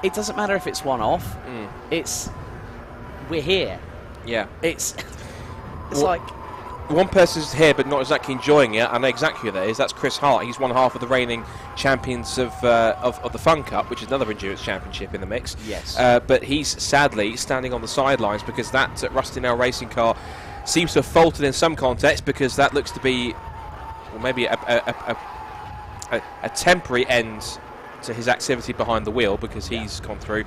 it doesn't matter if it's one-off. It's we're here. Yeah. It's Well, like one person's here but not exactly enjoying it. I know exactly who that is. That's Chris Hart. He's one half of the reigning champions of the Fun Cup, which is another endurance championship in the mix. Yes. But he's sadly standing on the sidelines because that rusty nail racing car seems to have faltered in some context, because that looks to be, well, maybe a temporary end to his activity behind the wheel, because he's gone through.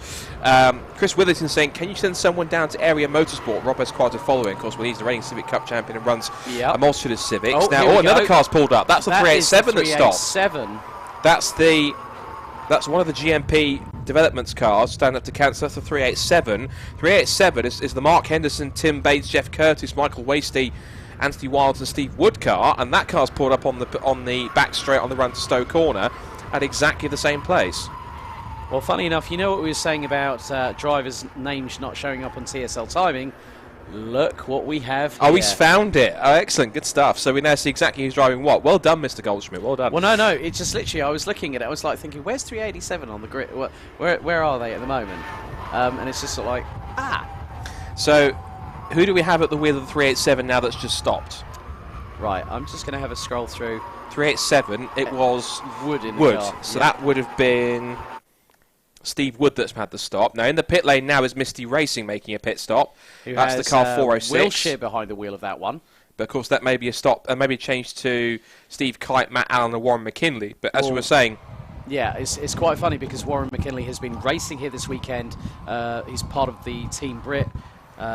Chris Witherton saying, can you send someone down to Area Motorsport? Rob Esquardo following, of course, well, he's the reigning Civic Cup champion and runs a multitude of Civics. Another car's pulled up. That's the 387 that stopped. That's one of the GMP developments cars standing up to cancel. That's the 387. 387 is the Mark Henderson, Tim Bates, Jeff Curtis, Michael Wasty, Anthony Wilds and Steve Wood car, and that car's pulled up on the back straight on the run to Stowe Corner at exactly the same place. Well, funny enough, you know what we were saying about drivers' names not showing up on TSL timing? Look what we have here. Oh, he's found it. Oh, excellent. Good stuff. So we now see exactly who's driving what. Well done, Mr. Goldschmidt. Well done. Well, no. It's just literally, I was looking at it. I was like thinking, where's 387 on the grid? Where are they at the moment? And it's just sort of like, So who do we have at the wheel of the 387 now that's just stopped? Right, I'm just going to have a scroll through. 387, it was Wood in the Wood. car. So that would have been Steve Wood that's had the stop. Now in the pit lane now is Misty Racing making a pit stop. That's the car 406. Wilshire behind the wheel of that one. But of course that may be a stop, maybe a change to Steve Kite, Matt Allen and Warren McKinley. But as we were saying... Yeah, it's quite funny because Warren McKinley has been racing here this weekend. He's part of the Team Brit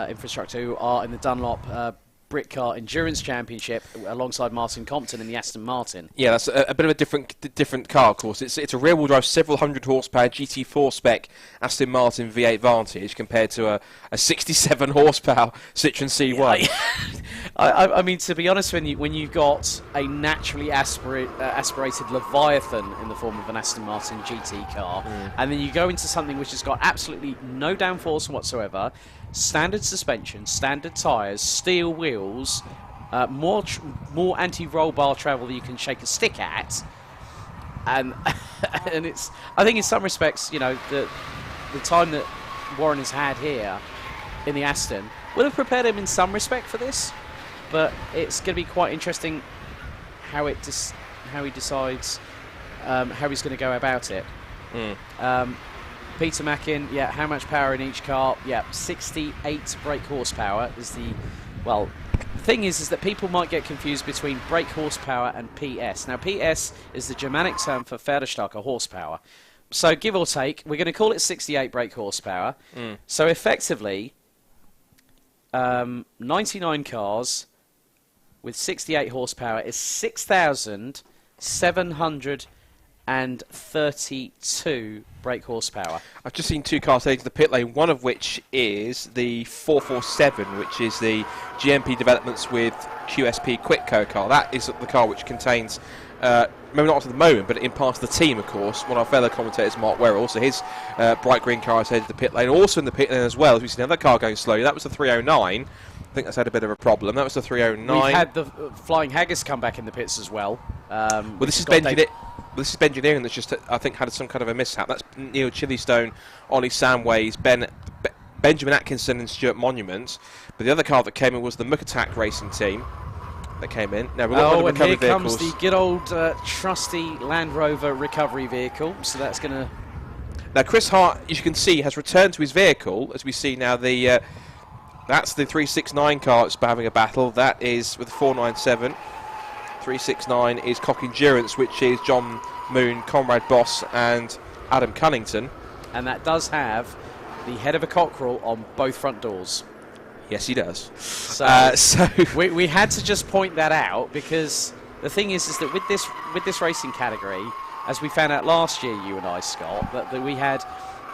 infrastructure who are in the Dunlop Brit Car Endurance Championship alongside Martin Compton in the Aston Martin. Yeah, that's a bit of a different car, of course. It's a rear-wheel drive, several hundred horsepower GT4 spec Aston Martin V8 Vantage compared to a 67 horsepower Citroen C1. I mean, to be honest, when you've got a naturally aspirated Leviathan in the form of an Aston Martin GT car, and then you go into something which has got absolutely no downforce whatsoever, standard suspension, standard tyres, steel wheels, more anti-roll bar travel that you can shake a stick at, and and I think in some respects, you know, the time that Warren has had here in the Aston would have prepared him in some respect for this, but it's going to be quite interesting how he decides how he's going to go about it. Peter Mackin, how much power in each car? 68 brake horsepower is the... Well, the thing is that people might get confused between brake horsepower and PS. Now, PS is the Germanic term for Pferdestärke horsepower. So, give or take, we're going to call it 68 brake horsepower. So, effectively, 99 cars with 68 horsepower is 6,732 brake horsepower. I've just seen two cars heading to the pit lane, one of which is the 447, which is the GMP developments with QSP Quitco car. That is the car which contains, maybe not at the moment, but in part of the team, of course, one of our fellow commentators, Mark Werrell. So his bright green car is headed to the pit lane. Also in the pit lane as well, as we see another car going slowly. That was the 309. I think that's had a bit of a problem. That was the 309. We've had the Flying Haggis come back in the pits as well. This is Benjineering that's just, I think, had some kind of a mishap. That's Neil Chillystone, Ollie Samways, Benjamin Atkinson and Stuart Monument. But the other car that came in was the Mukatak Racing team that came in. Now, we've got one of the recovery vehicles. Comes the good old trusty Land Rover recovery vehicle. So that's going to... Now, Chris Hart, as you can see, has returned to his vehicle. As we see now, that's the 369 car that's having a battle. That is with the 497. 369 is Cock Endurance, which is John Moon, Conrad Boss and Adam Cunnington. And that does have the head of a cockerel on both front doors. Yes, he does. So we had to just point that out, because the thing is that with this racing category, as we found out last year, you and I, Scott, that we had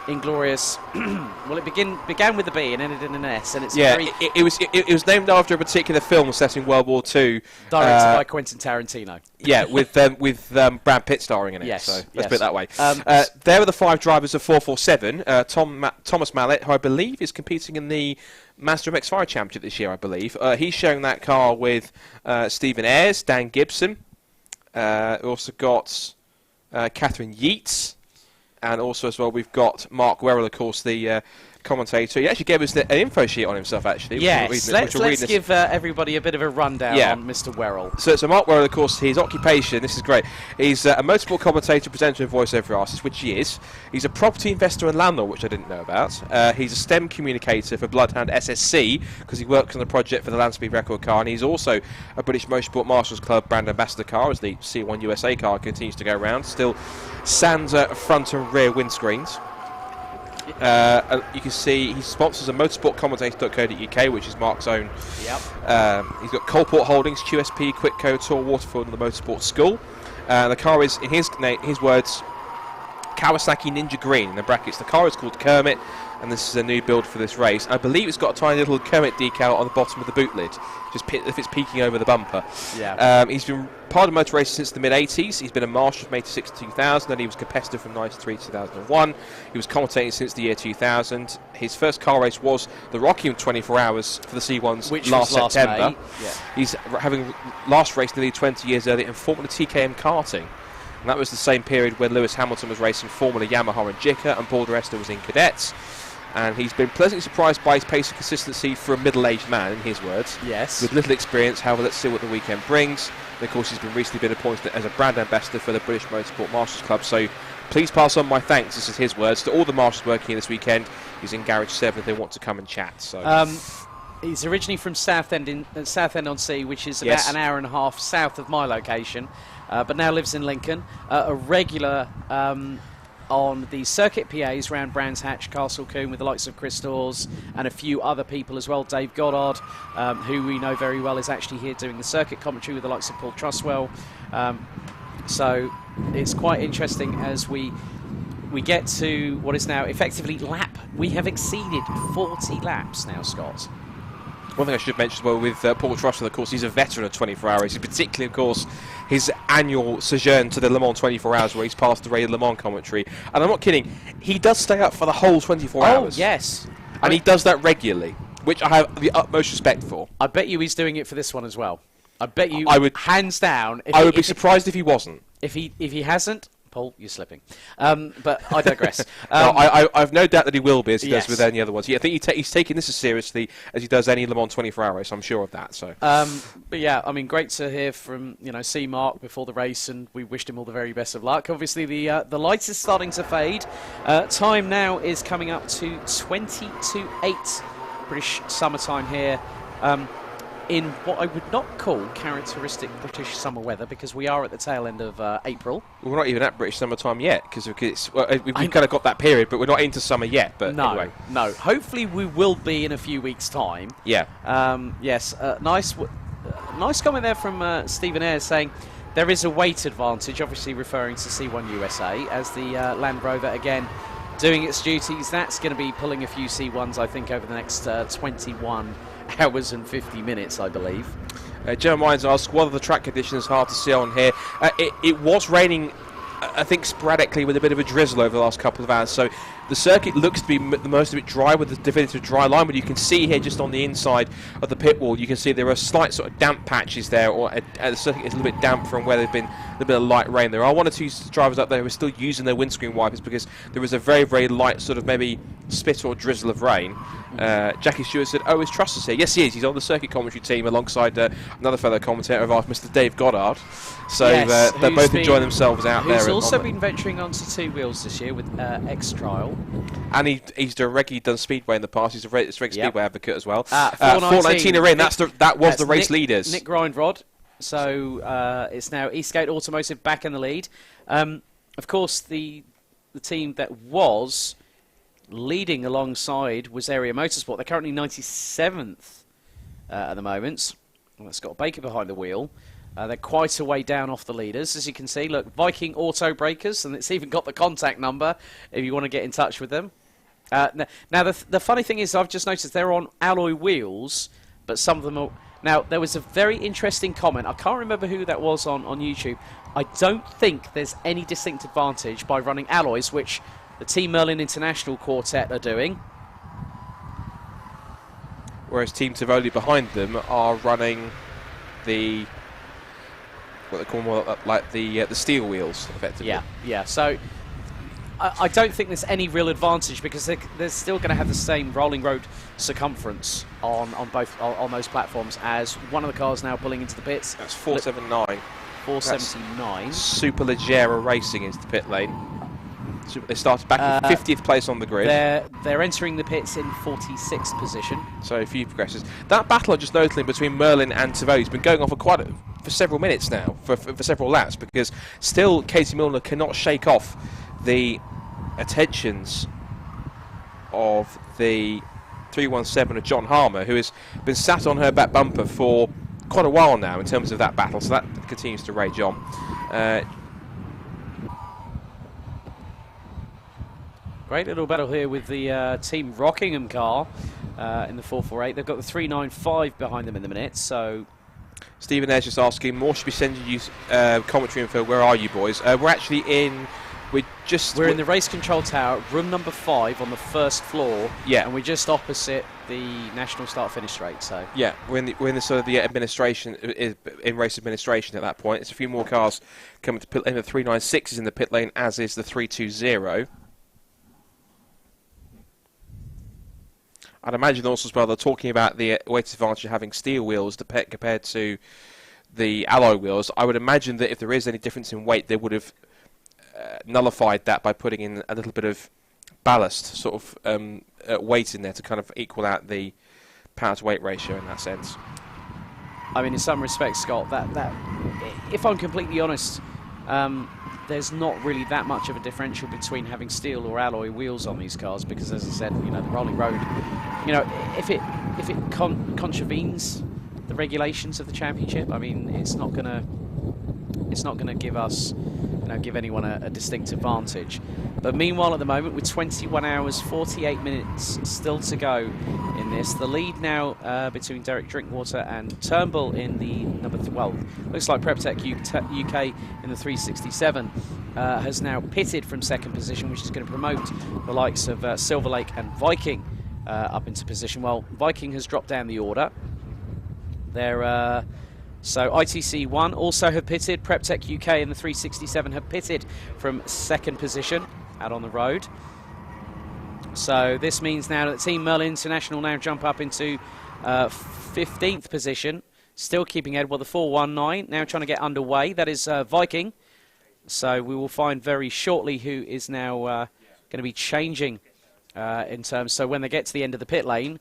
Inglorious. Well, it began with a B and ended in an S, and it's it was named after a particular film set in World War II, directed by Quentin Tarantino. Yeah, with Brad Pitt starring in it. Yes, so let's put it that way. There were the 5 drivers of 447. Thomas Mallet, who I believe is competing in the Mazda MX-5 Championship this year, I believe. He's sharing that car with Stephen Ayres, Dan Gibson. We also got Catherine Yeats. And also as well, we've got Mark Werrell, of course, the commentator. He actually gave us an info sheet on himself, actually. Yes, let's give everybody a bit of a rundown on Mr. Werrell. So Mark Werrell, of course, his occupation, this is great, he's a motorsport commentator, presenter and voiceover artist, which he is. He's a property investor and landlord, which I didn't know about. He's a STEM communicator for Bloodhound SSC, because he works on the project for the Land Speed record car, and he's also a British Motorsport Marshals Club brand ambassador car, as the C1 USA car continues to go around. Still sans front and rear windscreens. You can see he sponsors a motorsportcommentator.co.uk, which is Mark's own. Yep. He's got Coalport Holdings, QSP, Quitco, Tor, Waterford, and the Motorsport School. The car is, in his words, Kawasaki Ninja Green. In the brackets, the car is called Kermit, and this is a new build for this race. I believe it's got a tiny little Kermit decal on the bottom of the boot lid, just if it's peeking over the bumper. Yeah. He's been part of motor racing since the mid-80s. He's been a marshal from 86 to 2000, and he was competitive from 93 to 2001. He was commentating since the year 2000. His first car race was the Rockingham 24 Hours for the C1s last September. Yeah. He's having last raced nearly 20 years earlier in Formula TKM karting. And that was the same period when Lewis Hamilton was racing Formula Yamaha and JICA, and Paul di Resta was in cadets. And he's been pleasantly surprised by his pace and consistency for a middle-aged man, in his words. Yes. With little experience, however, let's see what the weekend brings. And of course, he's recently been appointed as a brand ambassador for the British Motorsport Marshals Club. So please pass on my thanks, this is his words, to all the marshals working here this weekend. He's in Garage 7 if they want to come and chat. So. He's originally from Southend-on-Sea, which is about an hour and a half south of my location, but now lives in Lincoln. A regular on the circuit PAs around Brands Hatch, Castle Combe, with the likes of Chris Dawes and a few other people as well. Dave Goddard, who we know very well, is actually here doing the circuit commentary with the likes of Paul Truswell. So it's quite interesting as we get to what is now effectively lap. We have exceeded 40 laps now, Scott. One thing I should mention as well with Paul Truswell, of course, he's a veteran of 24 Hours. Particularly, of course, his annual sojourn to the Le Mans 24 Hours, where he's passed the Le Mans commentary. And I'm not kidding, he does stay up for the whole 24 hours. Oh, yes. And he does that regularly, which I have the utmost respect for. I bet you he's doing it for this one as well. I bet you, hands down. I would be surprised if he wasn't. If he hasn't, Paul, you're slipping. But I digress. No, I've no doubt that he will be, as he does with any other ones. I think he's taking this as seriously as he does any Le Mans 24-hour race. I'm sure of that. So. But yeah, I mean, great to hear from C Mark before the race, and we wished him all the very best of luck. Obviously, the lights is starting to fade. Time now is coming up to 20 to 8 British summertime here. In what I would not call characteristic British summer weather, because we are at the tail end of April. We're not even at British summertime yet, because we've kind of got that period, but we're not into summer yet. But anyway. No. Hopefully we will be in a few weeks' time. Yeah. Yes. Nice comment there from Stephen Ayres saying there is a weight advantage, obviously referring to C1 USA, as the Land Rover again doing its duties. That's going to be pulling a few C1s, I think, over the next 21 hours and 50 minutes, I believe. Gemma Mines asks, what are the track conditions? Hard to see on here. It was raining, I think, sporadically with a bit of a drizzle over the last couple of hours. So the circuit looks to be most of it dry with the definitive dry line, but you can see here just on the inside of the pit wall, you can see there are slight sort of damp patches there, or the circuit is a little bit damp from where there's been a little bit of light rain. There are one or two drivers up there who are still using their windscreen wipers because there was a very, very light sort of maybe spit or drizzle of rain. Jackie Stewart said, oh, is Truss here? Yes, he is. He's on the circuit commentary team alongside another fellow commentator of ours, Mr. Dave Goddard. So yes, they're both enjoying themselves out there. He's also been venturing onto two wheels this year with X-Trial. And he's regularly done Speedway in the past. He's a reg Speedway advocate as well. 419 are in. That was the race leaders. Nick Grindrod. So it's now Eastgate Automotive back in the lead. Of course, the team that was leading alongside was Area Motorsport. They're currently 97th at the moment. Well, Scott Baker behind the wheel. They're quite a way down off the leaders, as you can see. Look, Viking Auto Breakers, and it's even got the contact number if you want to get in touch with them. Now, the funny thing is, I've just noticed they're on alloy wheels, but some of them are... Now, there was a very interesting comment. I can't remember who that was on YouTube. I don't think there's any distinct advantage by running alloys, which the Team Merlin International Quartet are doing. Whereas Team Tivoli behind them are running the... what they call more like the steel wheels, effectively. Yeah. So I don't think there's any real advantage because they're still going to have the same rolling road circumference on those platforms as one of the cars now pulling into the pits. That's 479. 479. Superleggera Racing into the pit lane. They started back in 50th place on the grid. They're entering the pits in 46th position. So a few progresses. That battle, just noting, between Merlin and Tavoe has been going on for several minutes now, for several laps, because still Katie Milner cannot shake off the attentions of the 317 of John Harmer, who has been sat on her back bumper for quite a while now in terms of that battle, so that continues to rage on. Great little battle here with the Team Rockingham car in the 448. They've got the 395 behind them in the minute, so... Stephen Ayres just asking, more should be sending you commentary info. Where are you, boys? We're actually in... We're in the race control tower, room number 5 on the first floor. Yeah. And we're just opposite the national start-finish straight, so... Yeah, we're in the sort of the administration, in race administration at that point. There's a few more cars coming to pit lane. The 396 is in the pit lane, as is the 320. I'd imagine also as well they're talking about the weight advantage of having steel wheels compared to the alloy wheels. I would imagine that if there is any difference in weight, they would have nullified that by putting in a little bit of ballast sort of weight in there to kind of equal out the power to weight ratio in that sense. I mean, in some respects, Scott, that if I'm completely honest, there's not really that much of a differential between having steel or alloy wheels on these cars because, as I said, you know, the rolling road, you know, if it contravenes the regulations of the championship, I mean, it's not gonna give us, you know, give anyone a distinct advantage. But meanwhile, at the moment, with 21 hours 48 minutes still to go in this, the lead now between Derek Drinkwater and Turnbull in the looks like PrepTech UK in the 367 has now pitted from second position, which is going to promote the likes of Silver Lake and Viking up into position. Well, Viking has dropped down the order. They're so ITC1 also have pitted. PrepTech UK in the 367 have pitted from second position out on the road. So this means now that Team Merlin International now jump up into 15th position, still keeping ahead. Well, the 419 now trying to get underway. That is Viking. So we will find very shortly who is now going to be changing in terms. So when they get to the end of the pit lane,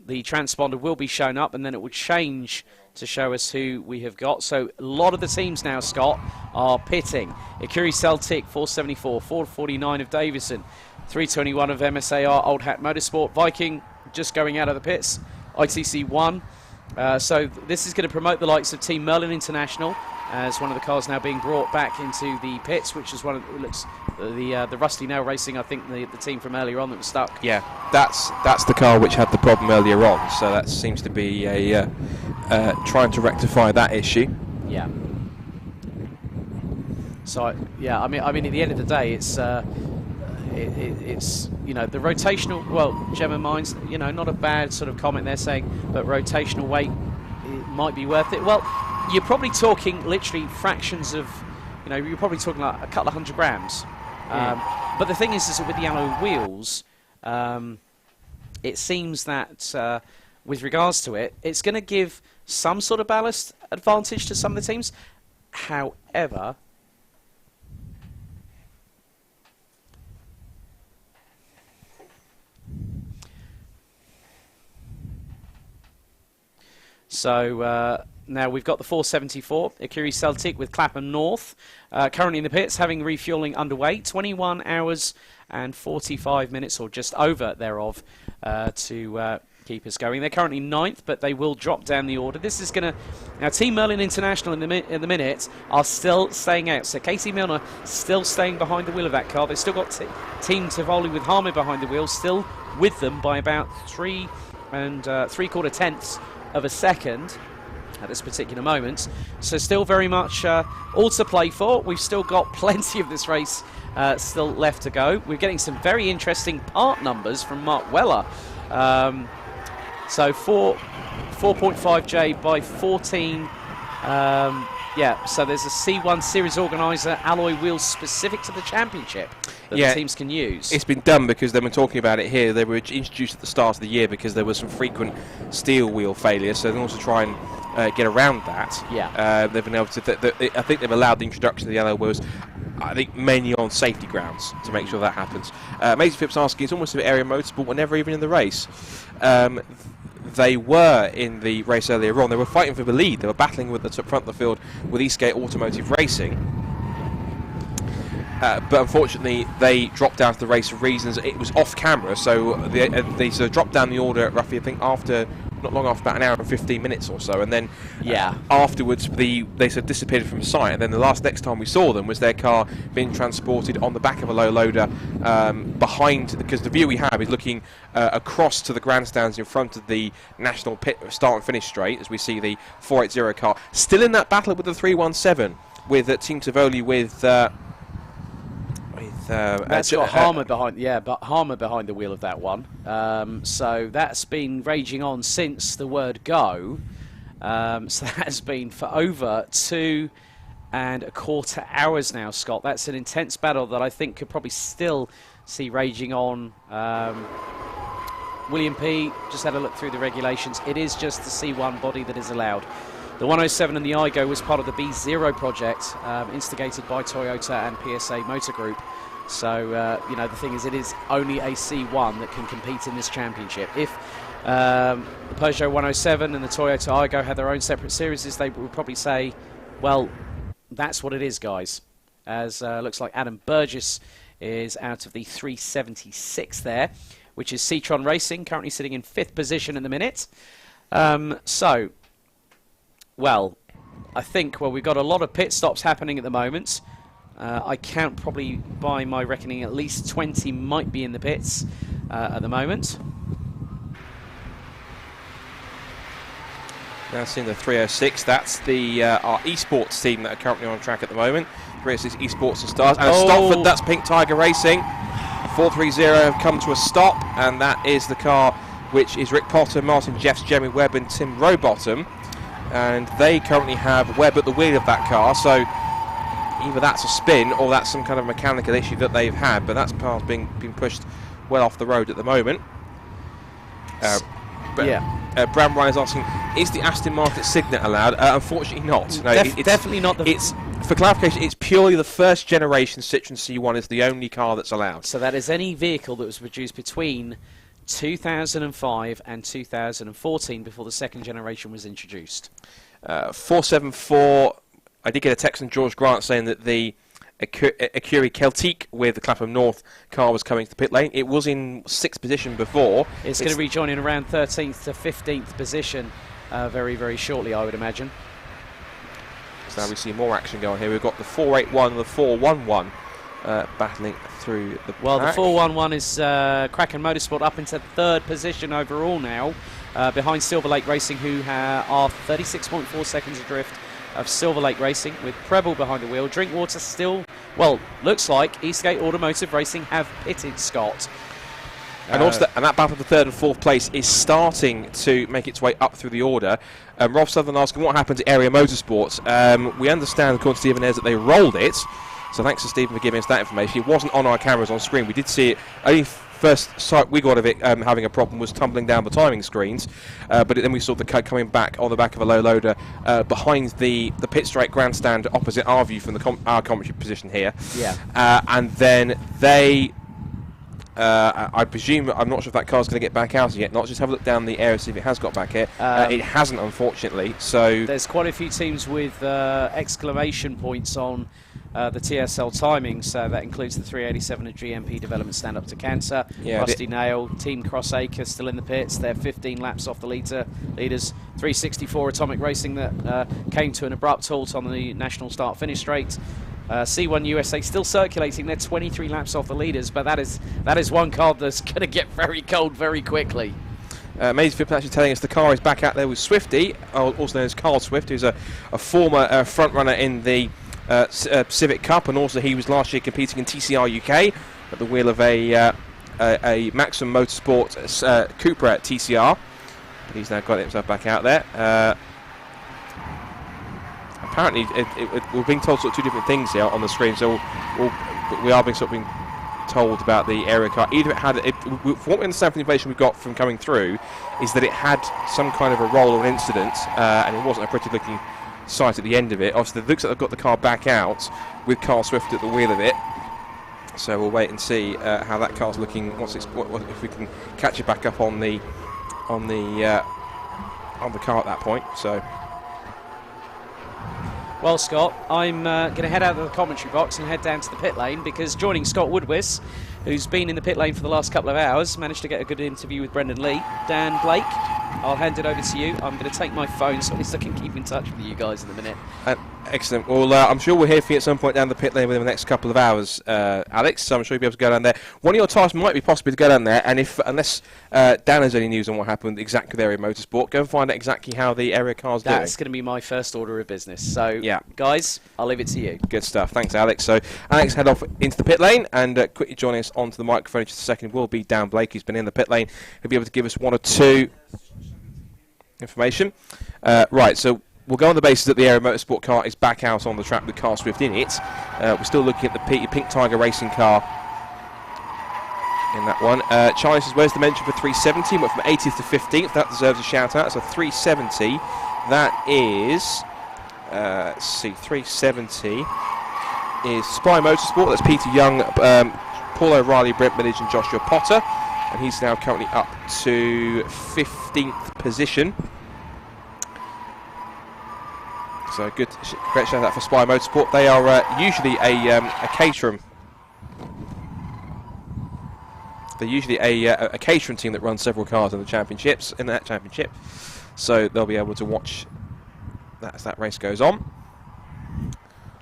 the transponder will be shown up, and then it will change to show us who we have got. So a lot of the teams now, Scott, are pitting. Ikuri Celtic, 474, 449 of Davison, 321 of MSAR Old Hat Motorsport. Viking just going out of the pits. ITC 1. So this is going to promote the likes of Team Merlin International as one of the cars now being brought back into the pits, which is one of the Rusty Nail Racing, I think the team from earlier on that was stuck. Yeah, that's the car which had the problem earlier on, so that seems to be a trying to rectify that issue. Yeah. So yeah, I mean at the end of the day, it's you know, the rotational. Well, Gemma Mines, you know, not a bad sort of comment there saying, but rotational weight, it might be worth it. Well, you're probably talking literally fractions of, you know, you're probably talking like a couple of 100 grams. But the thing is that with the alloy wheels, it seems that with regards to it, it's going to give some sort of ballast advantage to some of the teams. However, so now we've got the 474, Ikuri Celtic with Clapham North, currently in the pits, having refuelling underway. 21 hours and 45 minutes, or just over thereof, to keep us going. They're currently 9th, but they will drop down the order. This is going to... Now, Team Merlin International in the minute are still staying out. So Katie Milner still staying behind the wheel of that car. They've still got Team Tivoli with Harmer behind the wheel, still with them by about 3 3/4 tenths of a second at this particular moment. So still very much all to play for. We've still got plenty of this race still left to go. We're getting some very interesting part numbers from Mark Weller. So 4.5J by 14 Yeah, so there's a C1 Series Organiser alloy wheels specific to the championship that the teams can use. It's been done because they've been talking about it here. They were introduced at the start of the year because there were some frequent steel wheel failures, so they also try and get around that. Yeah. They've been able to. I think they've allowed the introduction of the alloy wheels, I think mainly on safety grounds to make sure that happens. Maisie Phipps asking, it's almost as if Area Motorsport were never even in the race. They were in the race earlier on. They were fighting for the lead. They were battling with the front of the field with Eastgate Automotive Racing. But unfortunately, they dropped out of the race for reasons. It was off camera, so they sort of dropped down the order roughly, I think, not long after, about an hour and 15 minutes or so, and then afterwards they sort of disappeared from sight. And then the next time we saw them was their car being transported on the back of a low loader behind, because the view we have is looking across to the grandstands in front of the national pit start and finish straight, as we see the 480 car still in that battle with the 317 with Team Tivoli with. That's got Harmer behind, but Harmer behind the wheel of that one. So that's been raging on since the word go. So that has been for over 2.25 hours now, Scott. That's an intense battle that I think could probably still see raging on. William P. just had a look through the regulations. It is just the C1 body that is allowed. The 107 and the IGO was part of the B0 project, instigated by Toyota and PSA Motor Group. So, you know, the thing is, it is only a C1 that can compete in this championship. If the Peugeot 107 and the Toyota Aygo had their own separate series, they would probably say, well, that's what it is, guys. As looks like Adam Burgess is out of the 376 there, which is Citroen Racing, currently sitting in 5th position at the minute. Well, I think, we've got a lot of pit stops happening at the moment. I count probably, by my reckoning, at least 20 might be in the pits at the moment. Now seeing the 306, that's the our esports team that are currently on track at the moment. 306 esports and stars. And Stopford, that's Pink Tiger Racing. 430 have come to a stop, and that is the car which is Rick Potter, Martin Jeffs, Jeremy Webb and Tim Rowbottom. And they currently have Webb at the wheel of that car, so either that's a spin or that's some kind of mechanical issue that they've had, but that's car's being pushed well off the road at the moment. Bram Ryan is asking, is the Aston Martin Signet allowed? Unfortunately not. No, it's definitely not. For clarification, it's purely the first generation Citroen C1 is the only car that's allowed. So that is any vehicle that was produced between 2005 and 2014 before the second generation was introduced. 474, I did get a text from George Grant saying that the Acuri Celtique with the Clapham North car was coming to the pit lane. It was in 6th position before. It's going to rejoin in around 13th to 15th position very, very shortly, I would imagine. So now we see more action going here. We've got the 481 and the 411 battling through the pack. Well, the 411 is Kraken Motorsport up into 3rd position overall now, behind Silver Lake Racing, who are 36.4 seconds adrift of Silver Lake Racing, with Preble behind the wheel. Drinkwater still, well, looks like Eastgate Automotive Racing have pitted, Scott. And also that battle for 3rd and 4th place is starting to make its way up through the order. Rolf Southern asking what happened to Area Motorsports. We understand, according to Stephen Ayres, that they rolled it. So thanks to Stephen for giving us that information. It wasn't on our cameras on screen. We did see it. Only first sight we got of it having a problem was tumbling down the timing screens. But then we saw the car coming back on the back of a low loader behind the pit straight grandstand opposite our view from our commentary position here. Yeah. And then they... I presume, I'm not sure if that car's going to get back out yet. Not just have a look down the area, see if it has got back here. It hasn't, unfortunately. So there's quite a few teams with exclamation points on the TSL timings. So that includes the 387 of GMP Development Stand Up to Cancer. Yeah, Rusty Nail, Team Crossacre still in the pits. They're 15 laps off the leaders. 364 Atomic Racing that came to an abrupt halt on the National Start Finish Straight. C1 USA still circulating. They're 23 laps off the leaders, but that is one car that's going to get very cold very quickly. Maisie Phipps actually telling us the car is back out there with Swifty, also known as Carl Swift, who's a former front runner in the Civic Cup, and also he was last year competing in TCR UK at the wheel of a Maxim Motorsport Cupra at TCR. But he's now got himself back out there. apparently we're being told sort of two different things here on the screen. So we are being told about the area car. Either it had, from what we understand from the information we've got from coming through, is that it had some kind of a roll or an incident, and it wasn't a pretty looking sight at the end of it. Obviously, it looks like they've got the car back out with Carl Swift at the wheel of it. So we'll wait and see how that car's looking once it's if we can catch it back up on the car at that point. So. Well, Scott, I'm going to head out of the commentary box and head down to the pit lane, because joining Scott Woodwiss, who's been in the pit lane for the last couple of hours, managed to get a good interview with Brendan Lee. Dan Blake, I'll hand it over to you. I'm going to take my phone so at least I can keep in touch with you guys in a minute. Excellent. Well, I'm sure we'll hear from you at some point down the pit lane within the next couple of hours, Alex. So I'm sure you'll be able to go down there. One of your tasks might be possibly to go down there, and unless Dan has any news on what happened exactly with Area Motorsport, go and find out exactly how the area car's doing. That's going to be my first order of business. So, yeah, guys, I'll leave it to you. Good stuff. Thanks, Alex. So Alex head off into the pit lane, and quickly joining us onto the microphone in just a second will be Dan Blake, who's been in the pit lane. He'll be able to give us one or two information. Right, so we'll go on the basis that the Aero Motorsport car is back out on the track with Carl Swift in it. We're still looking at the Pink Tiger Racing car in that one. Charlie says, where's the mention for 370? Went from 80th to 15th. That deserves a shout out. So 370, that is, let's see, 370 is Spy Motorsport. That's Peter Young, Paul O'Reilly, Brent Millage and Joshua Potter. And he's now currently up to 15th position. So good, great shout out for Spy Motorsport. They are usually a Caterham. They're usually a Caterham team that runs several cars in the championships, in that championship. So they'll be able to watch that as that race goes on.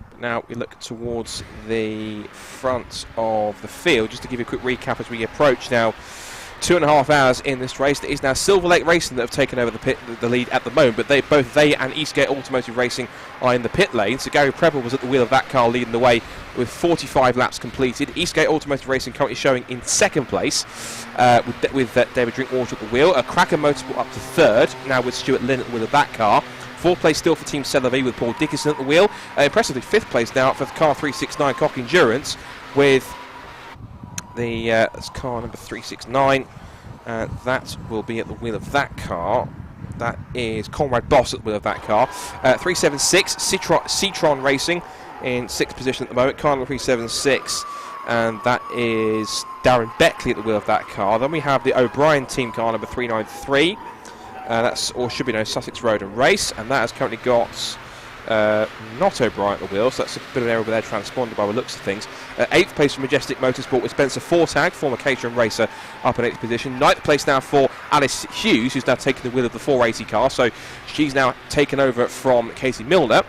But now we look towards the front of the field, just to give you a quick recap as we approach now 2.5 hours in this race. It is now Silver Lake Racing that have taken over the lead at the moment, but both they and Eastgate Automotive Racing are in the pit lane. So Gary Preble was at the wheel of that car leading the way with 45 laps completed. Eastgate Automotive Racing currently showing in second place with David Drinkwater at the wheel. Cracker Motorsport up to third, now with Stuart Lynn at the wheel of that car. Fourth place still for Team Celavi with Paul Dickinson at the wheel. Impressively fifth place now for the car 369 Cock Endurance with that's car number 369. That will be at the wheel of that car. That is Conrad Boss at the wheel of that car. 376 Citroen Racing in sixth position at the moment. Car number 376, and that is Darren Beckley at the wheel of that car. Then we have the O'Brien team car number 393. That's, or should be known, Sussex Road and Race, and that has currently got not O'Brien at the wheel, so that's a bit of an error with their transponder by the looks of things. 8th place for Majestic Motorsport with Spencer Fortag, former Caterham racer, up in 8th position. 9th place now for Alice Hughes, who's now taken the wheel of the 480 car, so she's now taken over from Katie Milner.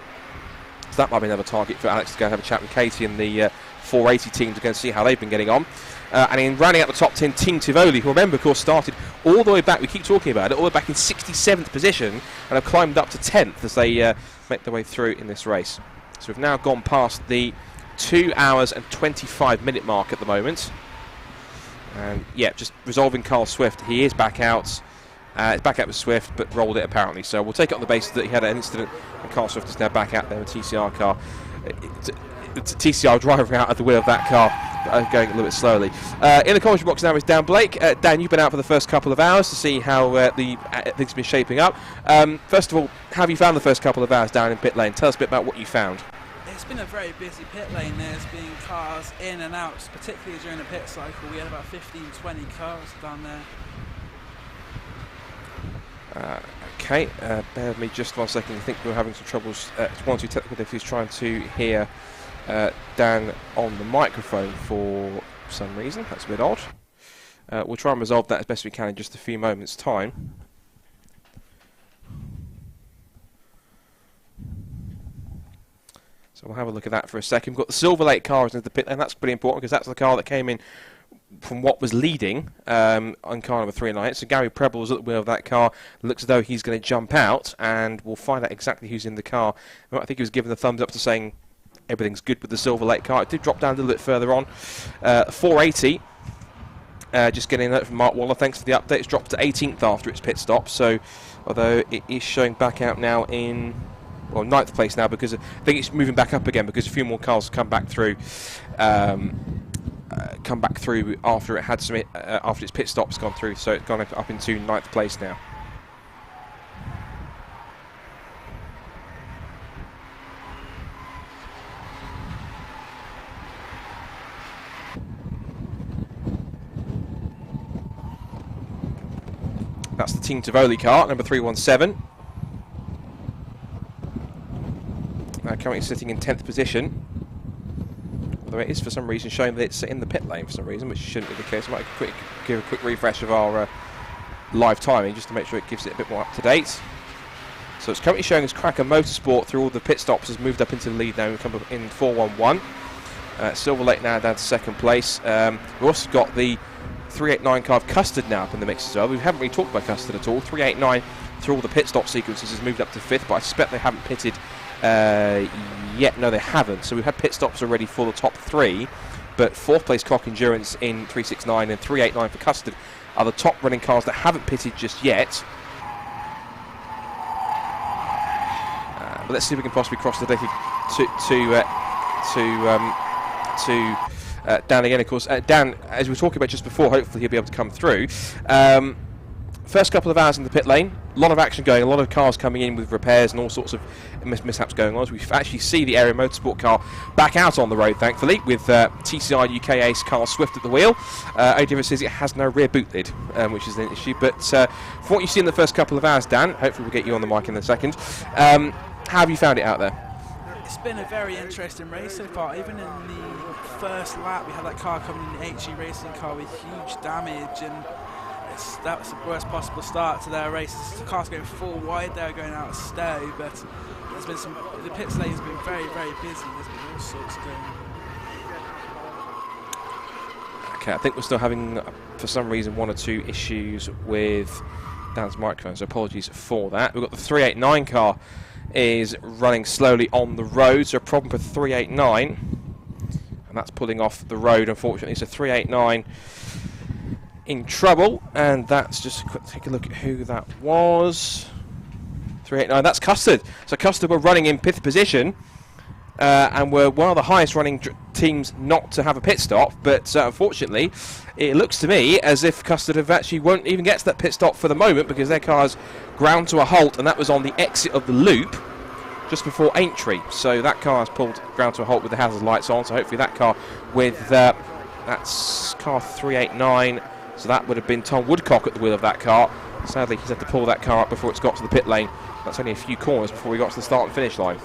So that might be another target for Alex to go and have a chat with Katie and the 480 team to go and see how they've been getting on. And in rounding out the top 10, Team Tivoli, who remember, of course, started all the way back, we keep talking about it, all the way back in 67th position, and have climbed up to 10th as they make their way through in this race. So we've now gone past the 2 hours and 25-minute mark at the moment. And yeah, just resolving Carl Swift. He is back out. It's back out with Swift, but rolled it apparently. So we'll take it on the basis that he had an incident, and Carl Swift is now back out there with a TCR car. It's a TCR driving out at the wheel of that car, going a little bit slowly. In the commentary box now is Dan Blake. Dan, you've been out for the first couple of hours to see how things have been shaping up. First of all, how have you found the first couple of hours down in pit lane? Tell us a bit about what you found. It's been a very busy pit lane. There's been cars in and out, particularly during the pit cycle. We had about 15-20 cars down there. Okay, bear with me just 1 second. I think we're having some troubles. One or two technical difficulties trying to hear Dan on the microphone for some reason. That's a bit odd. We'll try and resolve that as best we can in just a few moments' time. So we'll have a look at that for a second. We've got the Silver Lake car into the pit, and that's pretty important because that's the car that came in from what was leading on car number 398. So Gary Preble was at the wheel of that car. Looks as though he's going to jump out, and we'll find out exactly who's in the car. I think he was giving the thumbs up to saying everything's good with the Silver Lake car. It did drop down a little bit further on. 480, just getting a note from Mark Waller. Thanks for the update. It's dropped to 18th after its pit stop. So although it is showing back out now in, well, 9th place now, because I think it's moving back up again because a few more cars come back through. After it had some after its pit stops gone through, so it's gone up into 9th place now. That's the Team Tivoli car, number 317. Currently sitting in 10th position. Although it is for some reason showing that it's in the pit lane for some reason, which shouldn't be the case. I might give a quick refresh of our live timing just to make sure it gives it a bit more up to date. So it's currently showing as Cracker Motorsport through all the pit stops has moved up into the lead now. We've come up in 411. Silver Lake now down to 2nd place. We've also got the 389 car of Custard now up in the mix as well. We haven't really talked about Custard at all. 389 through all the pit stop sequences has moved up to 5th, but I suspect they haven't pitted yet. No, they haven't. So we've had pit stops already for the top 3, but 4th place Cock Endurance in 369 and 389 for Custard are the top running cars that haven't pitted just yet. But let's see if we can possibly cross the deck to Dan again. Of course, Dan, as we were talking about just before, hopefully he'll be able to come through. First couple of hours in the pit lane, a lot of action going, a lot of cars coming in with repairs and all sorts of mishaps going on. As we actually see the Area Motorsport car back out on the road, thankfully, with TCR UK ace Carl Swift at the wheel. Only difference is it has no rear boot lid, which is an issue. But for what you've seen in the first couple of hours, Dan, hopefully we'll get you on the mic in a second. How have you found it out there? It's been a very interesting race so far. Even in the first lap, we had that car coming in, the HE Racing car, with huge damage, and that was the worst possible start to their race. The car's going full wide there, going out of stow, but there's been the pit lane has been very, very busy. There's been all sorts going on. Okay, I think we're still having, for some reason, 1 or 2 issues with Dan's microphone, so apologies for that. We've got the 389 car is running slowly on the road, so a problem for 389, and that's pulling off the road, unfortunately. So 389 in trouble, and that's just a quick take a look at who that was. 389, that's Custard. So Custard were running in 5th position, and were one of the highest running teams not to have a pit stop, but unfortunately it looks to me as if Custard won't even get to that pit stop for the moment, because their car's ground to a halt, and that was on the exit of the loop just before entry. So that car has pulled ground to a halt with the hazard lights on, so hopefully that car with that's car 389, so that would have been Tom Woodcock at the wheel of that car. Sadly he's had to pull that car up before it's got to the pit lane. That's only a few corners before we got to the start and finish line.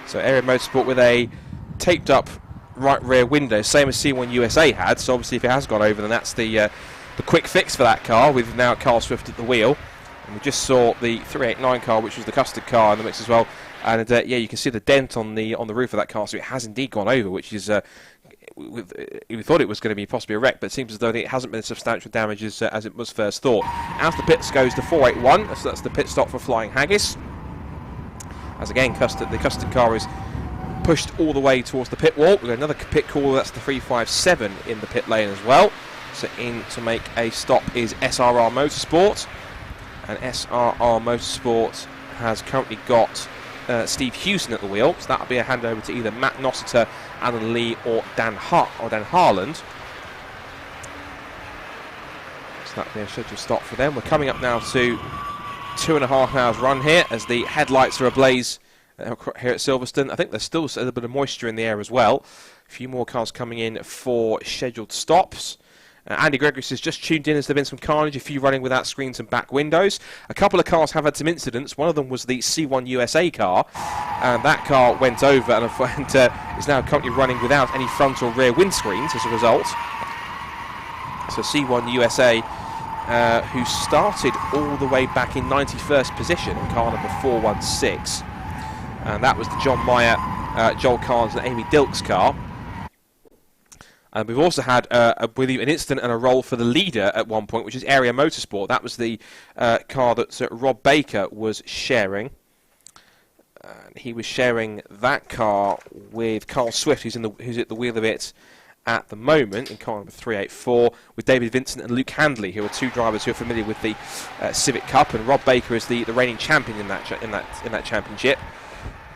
So Area Motorsport with a taped up right rear window, same as C1 USA had. So obviously if it has gone over, then that's the quick fix for that car, with now Carl Swift at the wheel. And we just saw the 389 car, which was the Custard car, in the mix as well. And yeah, you can see the dent on the roof of that car, so it has indeed gone over, which is we thought it was going to be possibly a wreck, but it seems as though it hasn't been substantial damage as it was first thought. Out the pits goes the 481, so that's the pit stop for Flying Haggis. As again, the Custard car is pushed all the way towards the pit wall. We've got another pit call, that's the 357 in the pit lane as well. So in to make a stop is SRR Motorsport. And SRR Motorsport has currently got Steve Houston at the wheel. So that'll be a handover to either Matt Nossiter, Alan Lee or Dan Harland. So that'll be a scheduled stop for them. We're coming up now to 2.5 hours run here, as the headlights are ablaze here at Silverstone. I think there's still a little bit of moisture in the air as well. A few more cars coming in for scheduled stops. Andy Gregory has just tuned in as there's been some carnage, a few running without screens and back windows. A couple of cars have had some incidents. One of them was the C1 USA car, and that car went over and is now currently running without any front or rear windscreens as a result. So C1 USA, who started all the way back in 91st position in car number 416, and that was the John Meyer, Joel Carnes and Amy Dilks car. And we've also had, I believe, an incident and a roll for the leader at one point, which is Area Motorsport. That was the car that Rob Baker was sharing. He was sharing that car with Carl Swift, who's at the wheel of it at the moment, in car number 384, with David Vincent and Luke Handley, who are two drivers who are familiar with the Civic Cup, and Rob Baker is the reigning champion in that championship.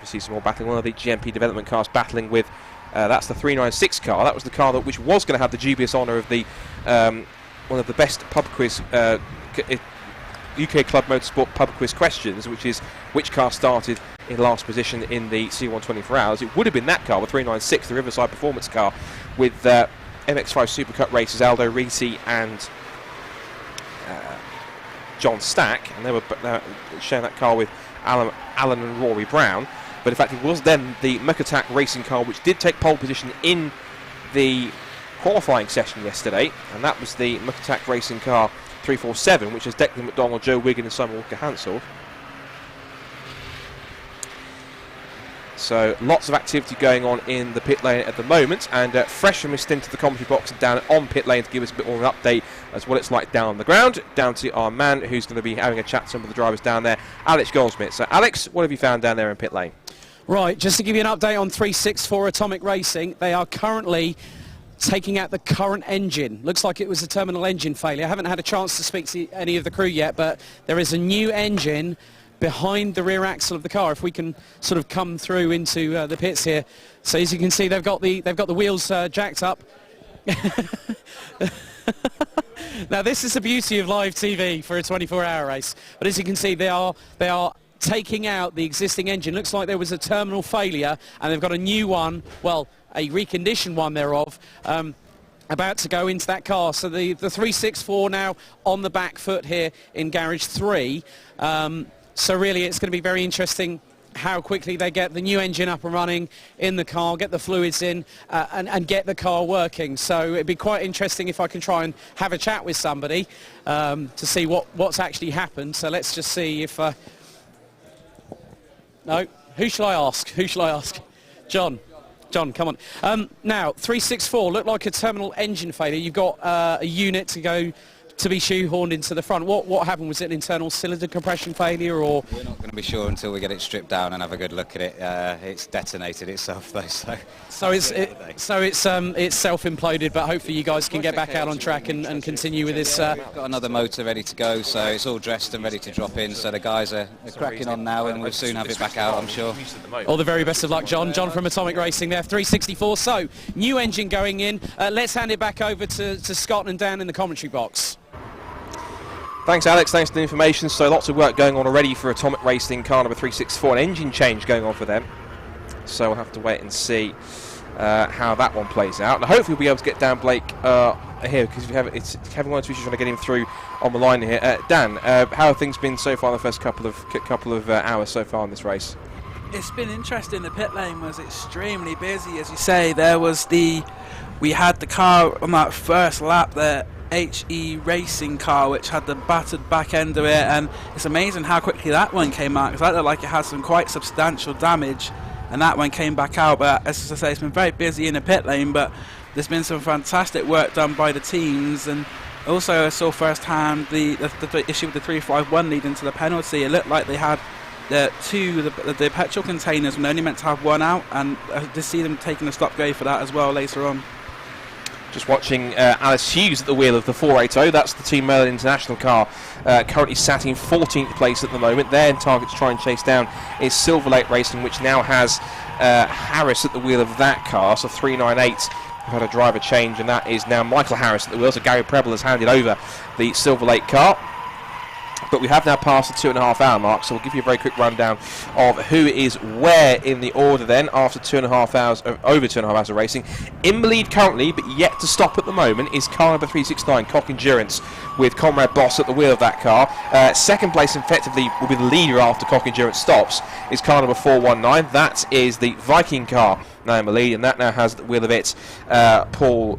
You see some more battling. One of the GMP development cars battling with. That's the 396 car. That was the car which was going to have the dubious honour of the one of the best pub quiz UK Club Motorsport pub quiz questions, which is which car started in last position in the C1 24 Hours. It would have been that car, the 396, the Riverside Performance car, with MX5 Supercut racers Aldo Risi and John Stack, and they were sharing that car with Alan and Rory Brown. But in fact, it was then the Muckatak racing car which did take pole position in the qualifying session yesterday, and that was the Muckatak racing car 347, which is Declan McDonald, Joe Wiggin and Simon Walker-Hansel. So lots of activity going on in the pit lane at the moment, and fresh from his stint to the commentary box and down on pit lane to give us a bit more of an update as what it's like down on the ground, down to our man who's going to be having a chat to some of the drivers down there, Alex Goldsmith. So Alex, what have you found down there in pit lane? Right, just to give you an update on 364 Atomic Racing, they are currently taking out the current engine. Looks like it was a terminal engine failure. I haven't had a chance to speak to any of the crew yet, but there is a new engine behind the rear axle of the car. If we can sort of come through into the pits here, so as you can see, they've got the wheels jacked up. Now this is the beauty of live TV for a 24-hour race. But as you can see, they are taking out the existing engine. Looks like there was a terminal failure, and they've got a new one. Well, a reconditioned one thereof. About to go into that car. So the 364 now on the back foot here in Garage 3. So really it's going to be very interesting how quickly they get the new engine up and running in the car, get the fluids in and get the car working. So it'd be quite interesting if I can try and have a chat with somebody to see what's actually happened. So let's just see if... No, who shall I ask? Who shall I ask? John, come on. Now, 364, looked like a terminal engine failure. You've got a unit to be shoehorned into the front. What happened? Was it an internal cylinder compression failure, or...? We're not going to be sure until we get it stripped down and have a good look at it. It's detonated itself, though, so it's self-imploded, but hopefully you guys can get back out on track and continue with this. We've got another motor ready to go, so it's all dressed and ready to drop in, so the guys are cracking on now, and we'll soon have it back out, I'm sure. All the very best of luck, John. John from Atomic Racing there, 364. So, new engine going in. Let's hand it back over to Scott and Dan in the commentary box. Thanks, Alex. Thanks for the information. So lots of work going on already for Atomic Racing car number 364. An engine change going on for them. So we'll have to wait and see how that one plays out. And hopefully we'll be able to get Dan Blake here, because it's Kevin Wines trying to get him through on the line here. Dan, how have things been so far in the first couple of hours so far in this race? It's been interesting. The pit lane was extremely busy, as you say. We had the car on that first lap there. HE racing car, which had the battered back end of it, and it's amazing how quickly that one came out, because that looked like it had some quite substantial damage, and that one came back out. But as I say, it's been very busy in the pit lane, but there's been some fantastic work done by the teams. And also I saw firsthand the issue with the 351 leading to the penalty. It looked like they had the petrol containers when they only meant to have one out, and I did see them taking a stop go for that as well later on. Just watching Alice Hughes at the wheel of the 480. That's the Team Merlin International car, currently sat in 14th place at the moment. Their target to try and chase down is Silver Lake Racing, which now has Harris at the wheel of that car. So 398 have had a driver change, and that is now Michael Harris at the wheel. So Gary Preble has handed over the Silver Lake car. But we have now passed the 2.5 hour mark, so we'll give you a very quick rundown of who is where in the order then after over 2.5 hours of racing. In the lead currently, but yet to stop at the moment, is car number 369, Cock Endurance, with Comrade Boss at the wheel of that car. Second place, effectively, will be the leader after Cock Endurance stops, is car number 419. That is the Viking car now in the lead, and that now has the wheel of it Paul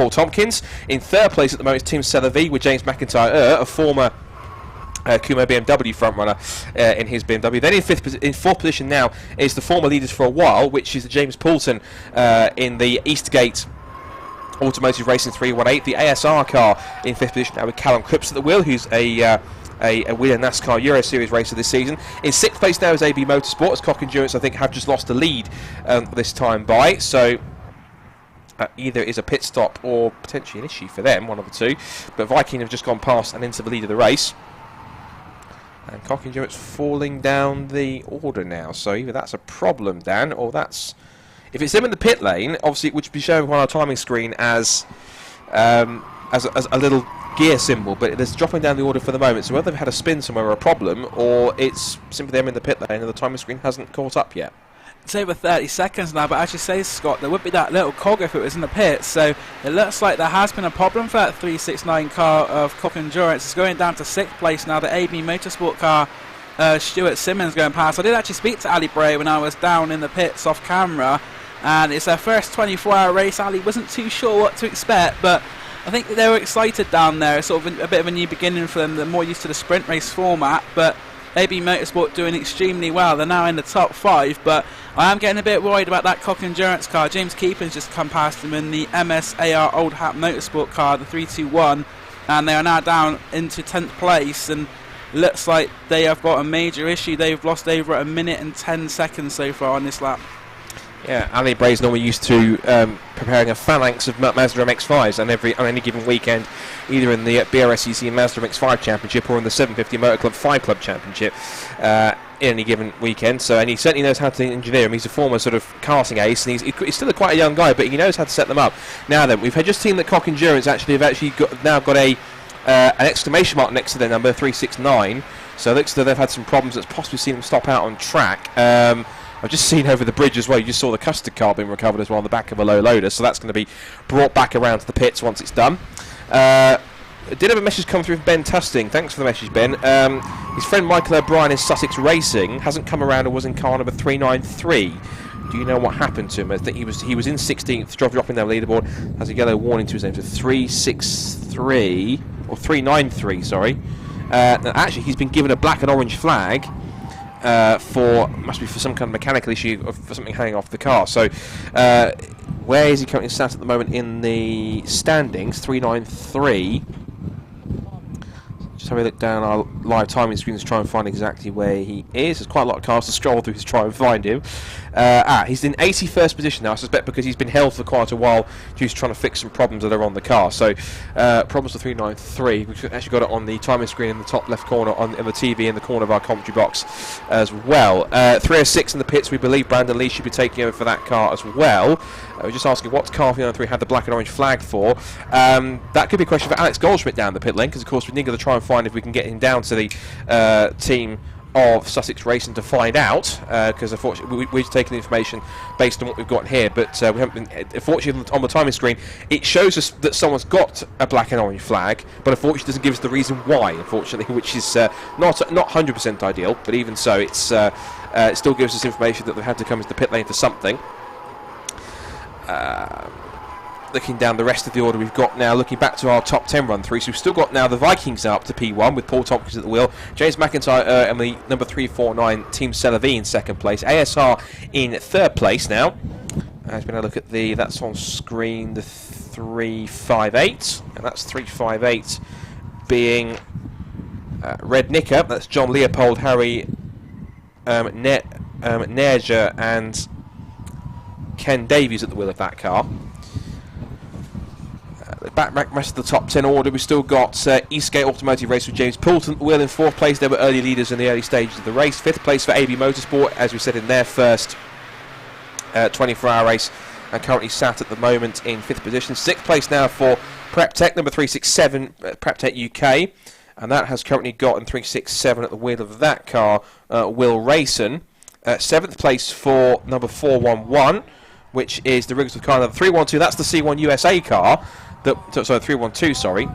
Tompkins. In third place at the moment is Tim Selavi with James McIntyre, a former Kumo BMW frontrunner in his BMW. Then in fourth position now is the former leaders for a while, which is James Poulton in the Eastgate Automotive Racing 318. The ASR car in 5th position now with Callum Cripps at the wheel, who's a winner NASCAR Euro Series racer this season. In 6th place now is AB Motorsport, as Cock Endurance I think have just lost the lead this time by. So either is a pit stop or potentially an issue for them, one of the two. But Viking have just gone past and into the lead of the race. And Cock Endurance falling down the order now. So either that's a problem, Dan, or that's... If it's them in the pit lane, obviously it would be showing on our timing screen as a little gear symbol, but it's dropping down the order for the moment. So whether they've had a spin somewhere or a problem, or it's simply them in the pit lane and the timing screen hasn't caught up yet. It's over 30 seconds now, but as you say, Scott, there would be that little cog if it was in the pit, so it looks like there has been a problem for that 369 car of Cock Endurance. It's going down to 6th place now. The AB Motorsport car, Stuart Simmons going past. I did actually speak to Ali Bray when I was down in the pits off camera, and it's their first 24-hour race. Ali wasn't too sure what to expect, but I think they were excited down there. It's sort of a bit of a new beginning for them. They're more used to the sprint race format, but AB Motorsport doing extremely well. They're now in the top 5, but I am getting a bit worried about that Cock Endurance car. James Keepin's just come past them in the MSAR Old Hat Motorsport car, the 321, and they are now down into 10th place, and looks like they have got a major issue. They've lost over 1 minute and 10 seconds so far on this lap. Yeah, Ali Bray's normally used to preparing a phalanx of Mazda MX-5s on any given weekend, either in the BRSCC Mazda MX-5 Championship or in the 750 Motor Club 5 Club Championship in any given weekend. So, and he certainly knows how to engineer them. He's a former sort of karting ace, and he's still quite a young guy, but he knows how to set them up. Now then, we've just seen that Cock Endurance have now got an exclamation mark next to their number, 369. So it looks like they've had some problems that's possibly seen them stop out on track. I've just seen over the bridge as well, you just saw the custard car being recovered as well on the back of a low loader, so that's going to be brought back around to the pits once it's done. Did have a message come through from Ben Tusting. Thanks for the message, Ben. His friend Michael O'Brien in Sussex Racing hasn't come around and was in car number 393. Do you know what happened to him? I think he was in 16th, dropping down the leaderboard, has a yellow warning to his name, so 363, or 393, sorry. Actually, he's been given a black and orange flag. Must be for some kind of mechanical issue or for something hanging off the car. So where is he currently sat at the moment in the standings? 393. Just have a look down our live timing screen to try and find exactly where he is. There's quite a lot of cars to scroll through to try and find him. He's in 81st position now, I suspect because he's been held for quite a while due to trying to fix some problems that are on the car. So problems with 393. We've actually got it on the timing screen in the top left corner on the TV in the corner of our commentary box as well. 306 in the pits. We believe Brandon Lee should be taking over for that car as well. We're just asking what car 393 had the black and orange flag for. That could be a question for Alex Goldschmidt down the pit lane, because of course we need to try and find if we can get him down to the team of Sussex Racing to find out, because unfortunately we're taking the information based on what we've got here, but we haven't been. Unfortunately, on the timing screen, it shows us that someone's got a black and orange flag, but unfortunately doesn't give us the reason why. Unfortunately, which is not 100% ideal, but even so, it still gives us information that they've had to come into the pit lane for something. Looking down the rest of the order we've got now, looking back to our top 10 run through, so we've still got now the Vikings up to P1 with Paul Tompkins at the wheel, James McIntyre and the number 349 Team Celavi in 2nd place, ASR in 3rd place now. As we now look at that's on screen, the 358, and that's 358 being Red Nicker, that's John Leopold, Harry Nerja and Ken Davies at the wheel of that car. Back rest of the top 10 order, we've still got Eastgate Automotive Race with James Poulton at the wheel in 4th place. They were early leaders in the early stages of the race. 5th place for AB Motorsport, as we said, in their first 24-hour race, and currently sat at the moment in 5th position. 6th place now for Prep Tech, number 367, Prep Tech UK, and that has currently got in 367 at the wheel of that car, Will Rayson. 7th place for number 411, which is the Riggers with car number 312. That's the C1 USA car. 312, sorry.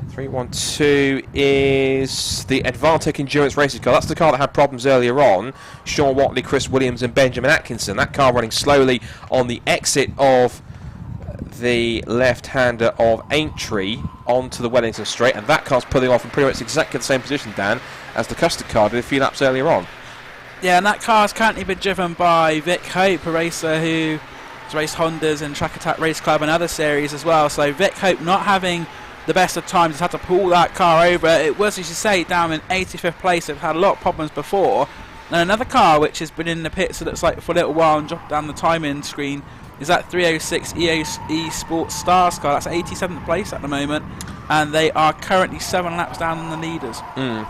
312 is the Advantech Endurance Racing car. That's the car that had problems earlier on. Sean Watley, Chris Williams and Benjamin Atkinson. That car running slowly on the exit of the left-hander of Aintree onto the Wellington Straight, and that car's pulling off in pretty much exactly the same position, Dan, as the Custard car did a few laps earlier on. Yeah, and that car's currently been driven by Vic Hope, a racer who He's raced Hondas and Track Attack Race Club and other series as well. So Vic Hope not having the best of times, has had to pull that car over. It was, as you say, down in 85th place. They've had a lot of problems before. And another car which has been in the pits, it looks like, for a little while, and dropped down the timing screen, is that 306 EA Sports Stars car. That's 87th place at the moment, and they are currently 7 laps down in the leaders.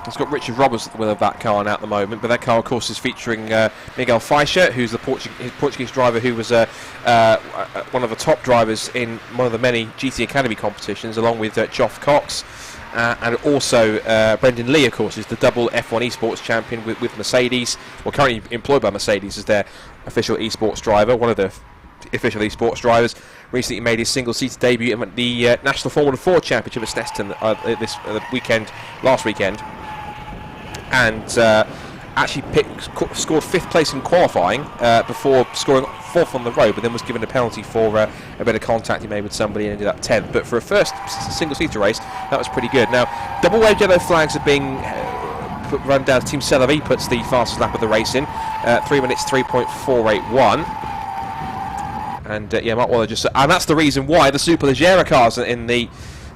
It's got Richard Roberts at the wheel of that car now at the moment, but that car, of course, is featuring Miguel Feixa, who's the Portuguese driver who was one of the top drivers in one of the many GT Academy competitions, along with Geoff Cox. And also Brendan Lee, of course, is the double F1 esports champion with Mercedes, well, currently employed by Mercedes as their official esports driver, one of the official esports drivers. Recently made his single-seater debut at the National Formula 4 Championship at Snetterton last weekend, and actually scored 5th place in qualifying before scoring 4th on the road, but then was given a penalty for a bit of contact he made with somebody and ended up 10th. But for a first single-seater race, that was pretty good. Now, double-wave yellow flags are being run down. Team Celavi puts the fastest lap of the race in, 3 minutes 3.481. And yeah, Mark Waller and that's the reason why the Superleggera cars are in the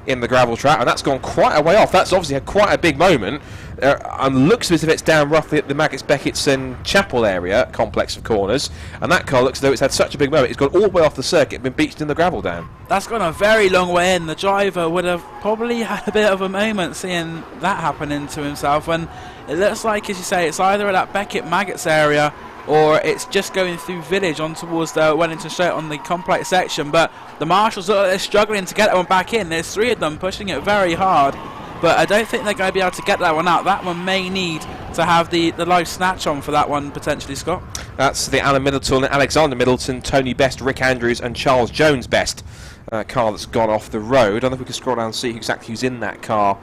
gravel trap, and that's gone quite a way off. That's obviously had quite a big moment. And looks as if it's down roughly at the Maggots, Beckett's and Chapel area complex of corners, and that car looks as though it's had such a big moment. It's gone all the way off the circuit, been beached in the gravel down. That's gone a very long way in. The driver would have probably had a bit of a moment seeing that happening to himself, and it looks like, as you say, it's either at that Beckett Maggots area or it's just going through Village on towards the Wellington Straight on the complex section. But the marshals look like they're struggling to get that one back in. There's 3 of them pushing it very hard, but I don't think they're going to be able to get that one out. That one may need to have the live snatch on for that one, potentially, Scott. That's the Alan Middleton, Alexander Middleton, Tony Best, Rick Andrews and Charles Jones Best car that's gone off the road. I don't know if we can scroll down and see exactly who's in that car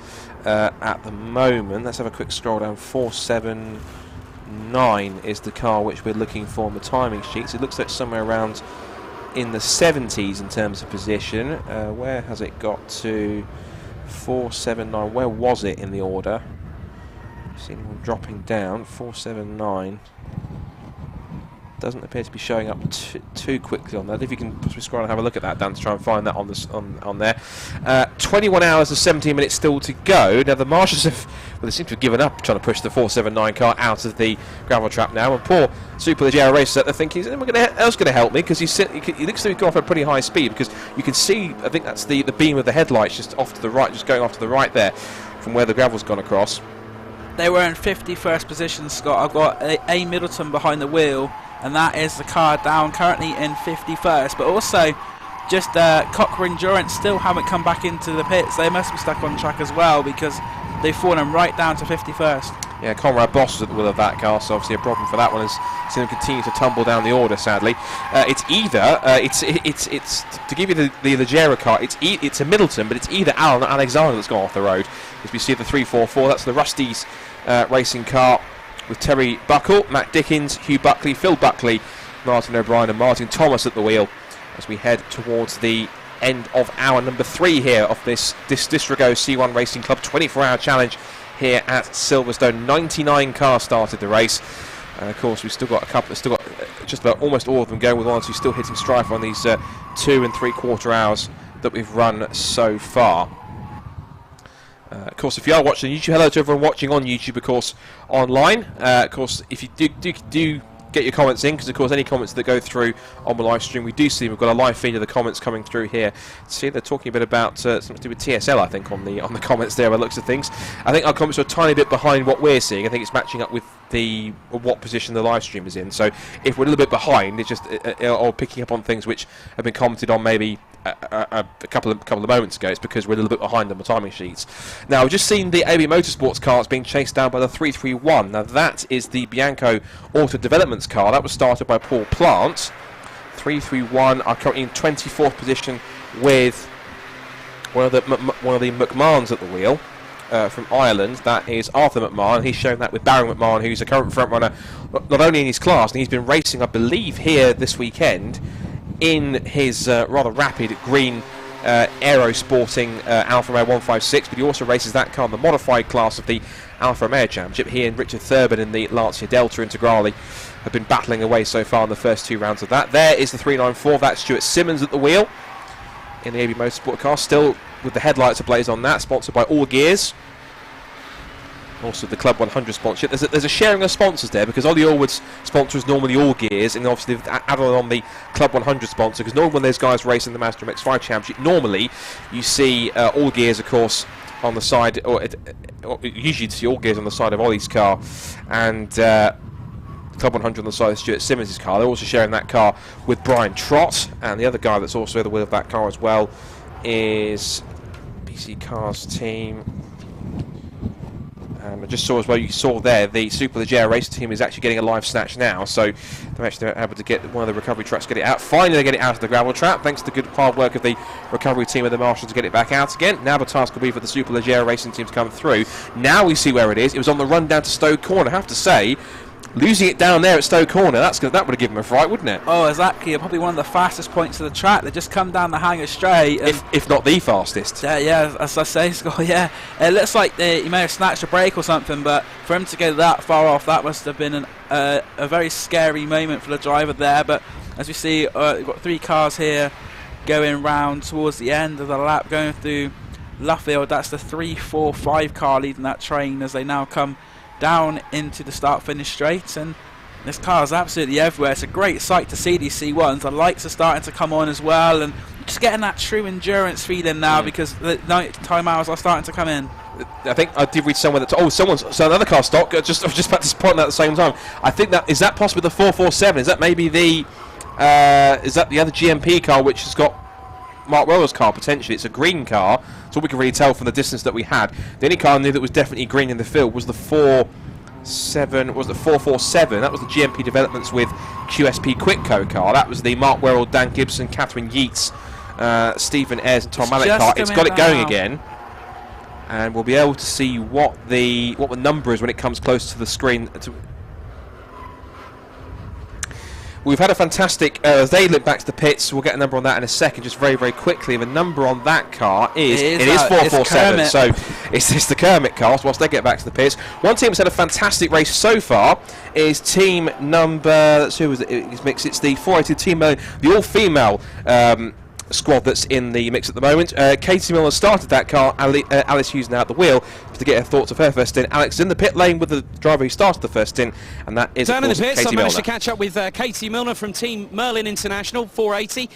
at the moment. Let's have a quick scroll down. 479 is the car which we're looking for on the timing sheets. It looks like somewhere around in the 70s in terms of position. Where has it got to? 479. Where was it in the order? Seen one dropping down. 479 doesn't appear to be showing up too quickly on that. If you can possibly scroll and have a look at that, Dan, to try and find that on there. 21 hours and 17 minutes still to go. Now the marshals they seem to have given up trying to push the 479 car out of the gravel trap now, and poor Superleggera racer, they're thinking, is anyone else going to help me? Because he looks like he's gone off at a pretty high speed, because you can see, I think that's the beam of the headlights just off to the right, just going off to the right there from where the gravel's gone across. They were in 51st position, Scott. I've got A. Middleton behind the wheel, and that is the car down currently in 51st. But also, just Cocker Endurance still haven't come back into the pits. They must be stuck on track as well, because they've fallen right down to 51st. Yeah, Conrad Boss was at the wheel of that car, so obviously a problem for that one as seen them continue to tumble down the order. Sadly, it's either it's to give you the Leggera car. It's a Middleton, but it's either Alan or Alexander that's gone off the road. As we see the 344, that's the Rustys racing car with Terry Buckle, Matt Dickens, Hugh Buckley, Phil Buckley, Martin O'Brien and Martin Thomas at the wheel as we head towards the end of hour number 3 here of this Distrigo C1 Racing Club 24-hour challenge here at Silverstone. 99 cars started the race, and of course we've still got just about almost all of them going, with one or two still hitting strife on these 2 3/4 hours that we've run so far. Of course, if you are watching YouTube, hello to everyone watching on YouTube, of course, online. Of course, if you do get your comments in, because of course any comments that go through on the live stream, we do see. We've got a live feed of the comments coming through here. See, they're talking a bit about something to do with TSL, I think, on the comments there by the looks of things. I think our comments are a tiny bit behind what we're seeing. I think it's matching up with what position the live stream is in. So if we're a little bit behind, it's just or picking up on things which have been commented on maybe a couple of moments ago. It's because we're a little bit behind on the timing sheets. Now, we've just seen the AB Motorsports cars being chased down by the 331. Now, that is the Bianco Auto Developments car. That was started by Paul Plant. 331 are currently in 24th position with one of the McMahons at the wheel from Ireland. That is Arthur McMahon. He's shown that with Barry McMahon, who's a current front runner, not only in his class, and he's been racing, I believe, here this weekend in his rather rapid green Aero Sporting Alfa Romeo 156, but he also races that car in the modified class of the Alfa Romeo Championship. He and Richard Thurban in the Lancia Delta Integrale have been battling away so far in the first 2 rounds of that. There is the 394. That's Stuart Simmons at the wheel in the AB Motorsport car, still with the headlights ablaze on that, sponsored by All Gears. Also the Club 100 sponsorship. There's a sharing of sponsors there, because Ollie Allwood's sponsor is normally All Gears, and obviously they've added on the Club 100 sponsor, because normally when there's guys racing the Mazda MX-5 Championship, normally you see All Gears, of course, on the side, or usually you see All Gears on the side of Ollie's car, and Club 100 on the side of Stuart Simmons' car. They're also sharing that car with Brian Trott, and the other guy that's also at the wheel of that car as well is BC Cars team. I just saw as well, you saw there, the Superleggera racing team is actually getting a live snatch now, so they're actually able to get one of the recovery trucks, get it out. Finally, they get it out of the gravel trap, thanks to the good hard work of the recovery team of the Marshals to get it back out again. Now the task will be for the Superleggera racing team to come through. Now we see where it is. It was on the run down to Stowe Corner. I have to say, losing it down there at Stowe Corner, that would have given them a fright, wouldn't it? Oh, exactly. Probably one of the fastest points of the track. They just come down the hanger straight. If not the fastest. Yeah, as I say, Scott, yeah. It looks like he may have snatched a break or something, but for him to go that far off, that must have been a very scary moment for the driver there. But as we see, we've got 3 cars here going round towards the end of the lap, going through Luffield. That's the 3, 4, 5 car leading that train as they now come down into the start-finish straight, and this car is absolutely everywhere. It's a great sight to see these C1s. The lights are starting to come on as well, and just getting that true endurance feeling now because the night time hours are starting to come in. I think I did read somewhere that so another car stock. I was just about to point that at the same time. I think that is that possibly the 447. Is that maybe the is that the other GMP car which has got Mark Weller's car potentially? It's a green car. That's all we can really tell from the distance that we had. The only car I knew that was definitely green in the field was the 447. That was the GMP Developments with QSP Quitco car. That was the Mark Werrell, Dan Gibson, Catherine Yeats, Stephen Ayres and Tom Mallet car. It's got it going again, and we'll be able to see what the number is when it comes close to the screen. We've had a fantastic, as they look back to the pits, we'll get a number on that in a second, just very, very quickly. The number on that car is 447, so it's the Kermit car, whilst they get back to the pits. One team that's had a fantastic race so far is team number, who was it? It's the 482 team, the all-female squad that's in the mix at the moment. Katie Milner started that car. Alice Hughes now at the wheel to get her thoughts of her first stint. Alex is in the pit lane with the driver who started the first stint, and that is down in the pits. Katie I managed Milner. to catch up with Katie Milner from Team Merlin International 480.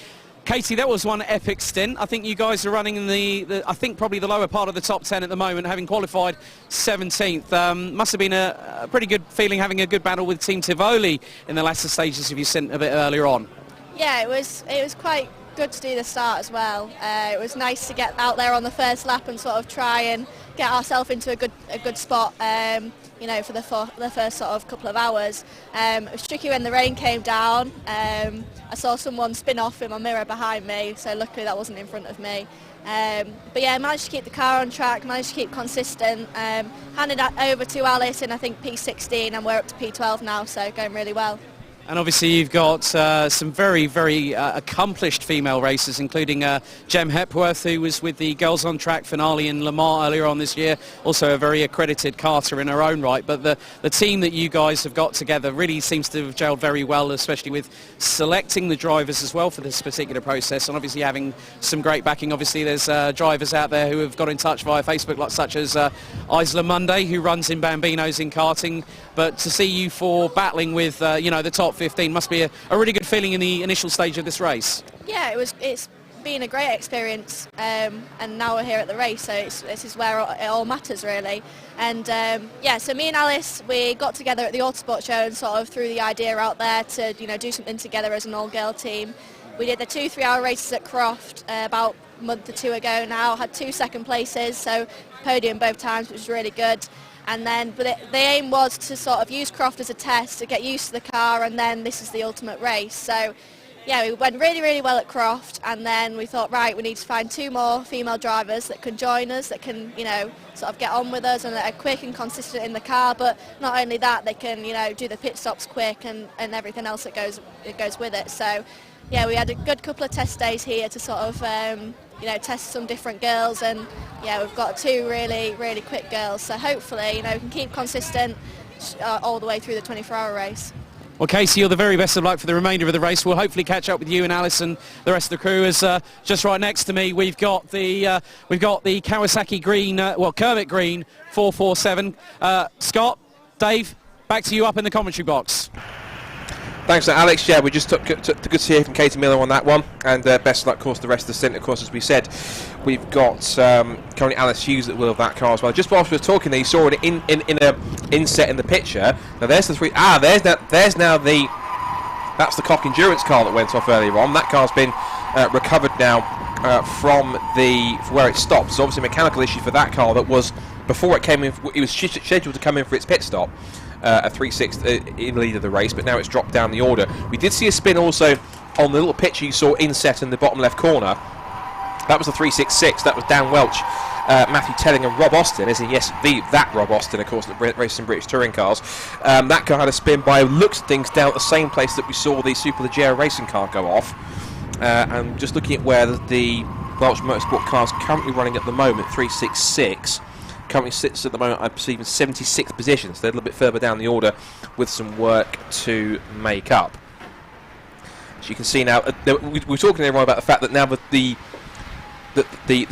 Katie, that was one epic stint. I think you guys are running in the I think probably the lower part of the top 10 at the moment, having qualified 17th. Must have been a pretty good feeling having a good battle with Team Tivoli in the latter stages of your stint a bit earlier on. Yeah, it was quite good to do the start as well. It was nice to get out there on the first lap and sort of try and get ourselves into a good spot. For the first sort of couple of hours. It was tricky when the rain came down. I saw someone spin off in my mirror behind me, so luckily that wasn't in front of me. But yeah, I managed to keep the car on track, managed to keep consistent. Handed that over to Alice in I think P16, and we're up to P12 now, so going really well. And obviously you've got some very, very accomplished female racers, including Jem Hepworth, who was with the Girls on Track finale in Le Mans earlier on this year, also a very accredited karter in her own right. But the team that you guys have got together really seems to have gelled very well, especially with selecting the drivers as well for this particular process, and obviously having some great backing. Obviously there's drivers out there who have got in touch via Facebook, like such as Isla Monday, who runs in Bambinos in karting. But to see you four battling with the top 15 must be a really good feeling in the initial stage of this race. Yeah, it's been a great experience, and now we're here at the race, so this is where it all matters really. And so me and Alice, we got together at the Autosport show and sort of threw the idea out there to do something together as an all-girl team. We did the 2 3-hour races at Croft about a month or 2 ago now, had 2 second places, so podium both times, which was really good. And then, but the aim was to sort of use Croft as a test to get used to the car, and then this is the ultimate race. So, yeah, we went really, really well at Croft, and then we thought, right, we need to find 2 more female drivers that can join us, that can, sort of get on with us, and that are quick and consistent in the car. But not only that, they can, do the pit stops quick and everything else that goes with it. So, yeah, we had a good couple of test days here to sort of test some different girls, and yeah, we've got 2 really, really quick girls, so hopefully, we can keep consistent all the way through the 24-hour race. Well, Casey, you're the very best of luck for the remainder of the race. We'll hopefully catch up with you and Alice and the rest of the crew. As just right next to me, we've got the Kawasaki Green, Kermit Green 447. Scott, Dave, back to you up in the commentary box. Thanks to Alex. Yeah, we just took good to hear from Katie Miller on that one, and best of luck, of course, the rest of the stint. Of course, as we said, we've got currently Alice Hughes at the wheel of that car as well. Just whilst we were talking, there, you saw it in a inset in the picture. Now there's the three. There's now the. That's the Cock Endurance car that went off earlier on. That car's been recovered now from where it stopped. There's obviously a mechanical issue for that car that was before it came in. It was scheduled to come in for its pit stop. A 3/6 in the lead of the race, but now it's dropped down the order. We did see a spin also on the little picture you saw inset in the bottom left corner. That was the 366. That was Dan Welch, Matthew Telling and Rob Austin, as in, yes, that Rob Austin, of course, that races in British touring cars. That car had a spin by looks of things down at the same place that we saw the Superleggera racing car go off. And just looking at where the Welch Motorsport car is currently running at the moment, 366. Currently sits at the moment, I perceive, in 76th position, so they're a little bit further down the order with some work to make up. As you can see now, we were talking earlier on about the fact that now that the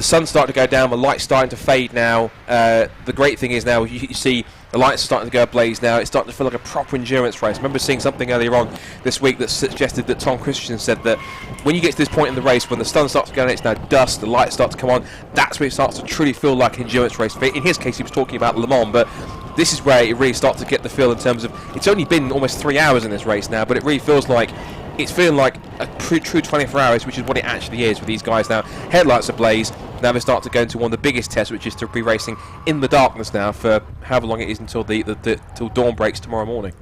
sun's starting to go down, the light's starting to fade now. The great thing is now you see the lights are starting to go ablaze now. It's starting to feel like a proper endurance race. I remember seeing something earlier on this week that suggested that Tom Christensen said that when you get to this point in the race, when the sun starts to go down, it's now dusk, the lights start to come on, that's when it starts to truly feel like an endurance race. In his case, he was talking about Le Mans, but this is where it really starts to get the feel in terms of, it's only been almost 3 hours in this race now, but it really feels like it's feeling like a true 24 hours, which is what it actually is with these guys now. Headlights ablaze. Now they start to go into one of the biggest tests, which is to be racing in the darkness now for however long it is until till dawn breaks tomorrow morning.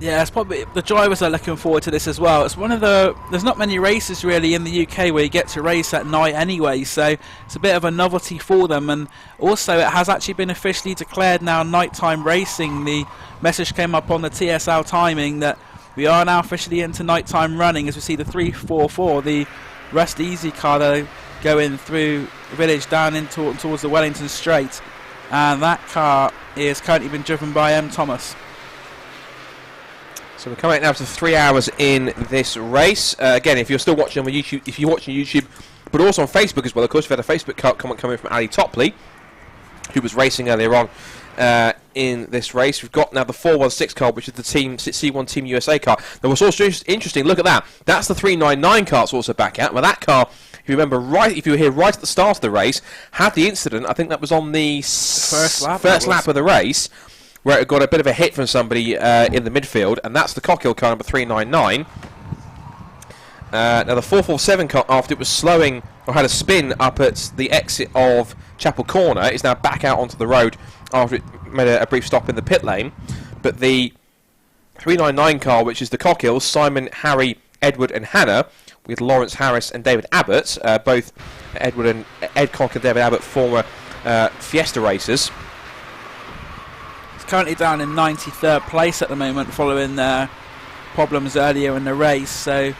Yeah, it's probably the drivers are looking forward to this as well. It's one of there's not many races really in the UK where you get to race at night anyway, so it's a bit of a novelty for them. And also it has actually been officially declared now nighttime racing. The message came up on the TSL timing that we are now officially into nighttime running, as we see the 344, the Rust Easy car that going through the village down in towards the Wellington Straight, and that car is currently been driven by M. Thomas. So we're coming now to 3 hours in this race. Again, if you're still watching on YouTube, if you're watching YouTube, but also on Facebook as well, of course, we've had a Facebook comment coming from Ali Topley, who was racing earlier on in this race. We've got now the 416 car, which is the C1 Team USA car. There was also interesting, look at that. That's the 399 car that's also back out. Well, that car, if you remember right, if you were here right at the start of the race, had the incident, I think that was on the first lap of the race, where it got a bit of a hit from somebody in the midfield, and that's the Cockhill car number 399. Now the 447 car, after it was slowing, or had a spin up at the exit of Chapel Corner, is now back out onto the road after it made a brief stop in the pit lane. But the 399 car, which is the Cockhills, Simon, Harry, Edward and Hannah, with Lawrence Harris and David Abbott, both Ed Cock and David Abbott, former Fiesta racers. It's currently down in 93rd place at the moment following their problems earlier in the race, so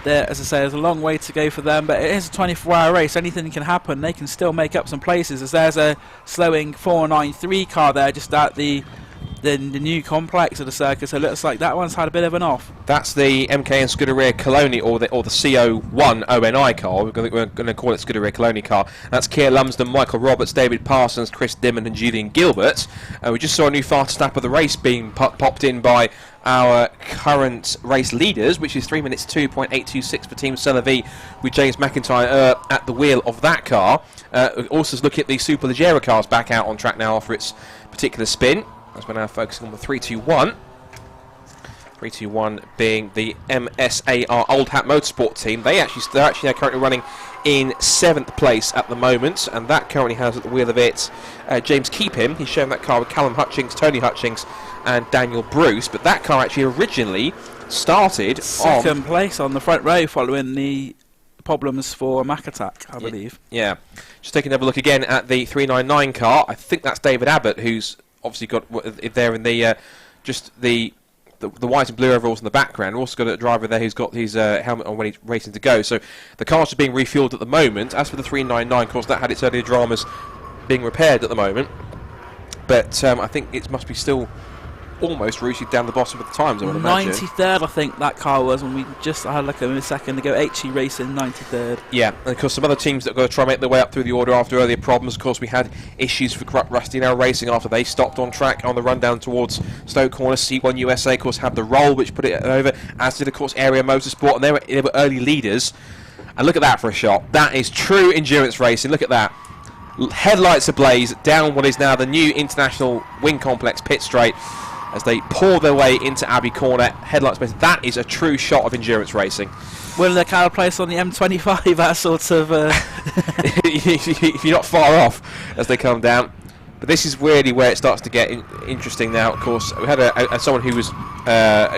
as I say, there's a long way to go for them, but it is a 24-hour race. Anything can happen. They can still make up some places, as there's a slowing 493 car there just at the new complex of the circus. So it looks like that one's had a bit of an off. That's the MKN Scuderia Coloni, or the CO1 ONI car. We're going to call it Scuderia Coloni car. That's Keir Lumsden, Michael Roberts, David Parsons, Chris Dimon and Julian Gilbert. We just saw a new fastest lap of the race being popped in by our current race leaders, which is 3 minutes 2.826 for Team Celavi, with James McIntyre at the wheel of that car. Also looking at the Superleggera cars back out on track now after its particular spin, as we're now focusing on the 321. 321 being the MSAR Old Hat Motorsport team. They're actually now currently running in 7th place at the moment, and that currently has at the wheel of it James Keepin. He's sharing that car with Callum Hutchings, Tony Hutchings and Daniel Bruce, but that car actually originally started second place on the front row following the problems for a Mack attack, I believe. Yeah. Just taking another look again at the 399 car. I think that's David Abbott, who's obviously got there in the the white and blue overalls in the background. We've also got a driver there who's got his helmet on when he's racing to go. So the cars are being refueled at the moment. As for the 399, of course, that had its earlier dramas being repaired at the moment. But I think it must be still almost rooted down the bottom of the times, I would imagine. 93rd, I think that car was when we just had like a second ago. HE Racing 93rd. Yeah, and of course some other teams that are going to try and make their way up through the order after earlier problems. Of course, we had issues for Rusty Nail Racing after they stopped on track on the run down towards Stoke Corner. C1 USA, of course, had the roll which put it over, as did, of course, Area Motorsport, and they were early leaders. And look at that for a shot. That is true endurance racing. Look at that. Headlights ablaze down what is now the new International Wing Complex pit straight as they pour their way into Abbey Corner. Headlights ablaze. That is a true shot of endurance racing. Winning the car place on the M25, that sort of... If you're not far off as they come down. But this is really where it starts to get interesting now. Of course, we had someone who was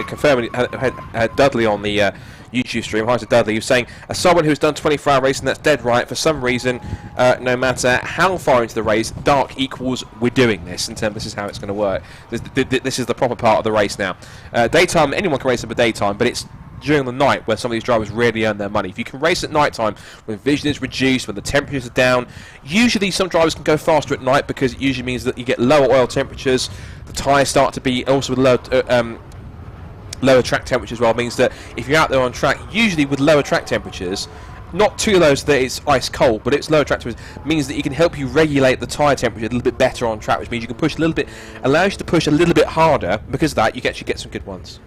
confirming, had Dudley on the YouTube stream. Hi to Dudley. He was saying, as someone who's done 24-hour racing, that's dead right. For some reason, no matter how far into the race, dark equals we're doing this. In terms, this is how it's going to work. This is the proper part of the race now. Daytime, anyone can race in the daytime, but it's during the night where some of these drivers really earn their money. If you can race at night time when vision is reduced, when the temperatures are down, usually some drivers can go faster at night because it usually means that you get lower oil temperatures, the tyres start to be also with lower track temperature as well. Means that if you're out there on track, usually with lower track temperatures, not too low so that it's ice cold, but it's lower track temperatures, means that you can help you regulate the tyre temperature a little bit better on track, which means you can push a little bit, allows you to push a little bit harder. Because of that, you actually get some good ones.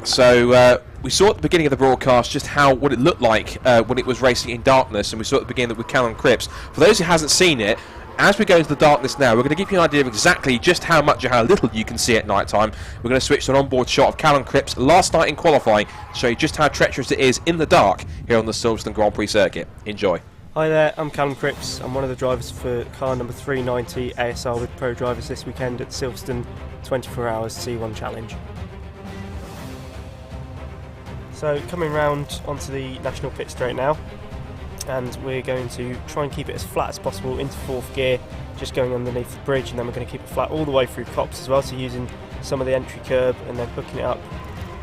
So we saw at the beginning of the broadcast just what it looked like when it was racing in darkness, and we saw at the beginning with Callum Cripps. For those who hasn't seen it, as we go into the darkness now, we're going to give you an idea of exactly just how much or how little you can see at night time. We're going to switch to an onboard shot of Callum Cripps last night in qualifying to show you just how treacherous it is in the dark here on the Silverstone Grand Prix circuit. Enjoy. Hi there, I'm Callum Cripps. I'm one of the drivers for car number 390 ASR with pro drivers this weekend at Silverstone 24 Hours C1 Challenge. So coming round onto the national pit straight now, and we're going to try and keep it as flat as possible into fourth gear, just going underneath the bridge, and then we're going to keep it flat all the way through Copse as well, so using some of the entry curb and then hooking it up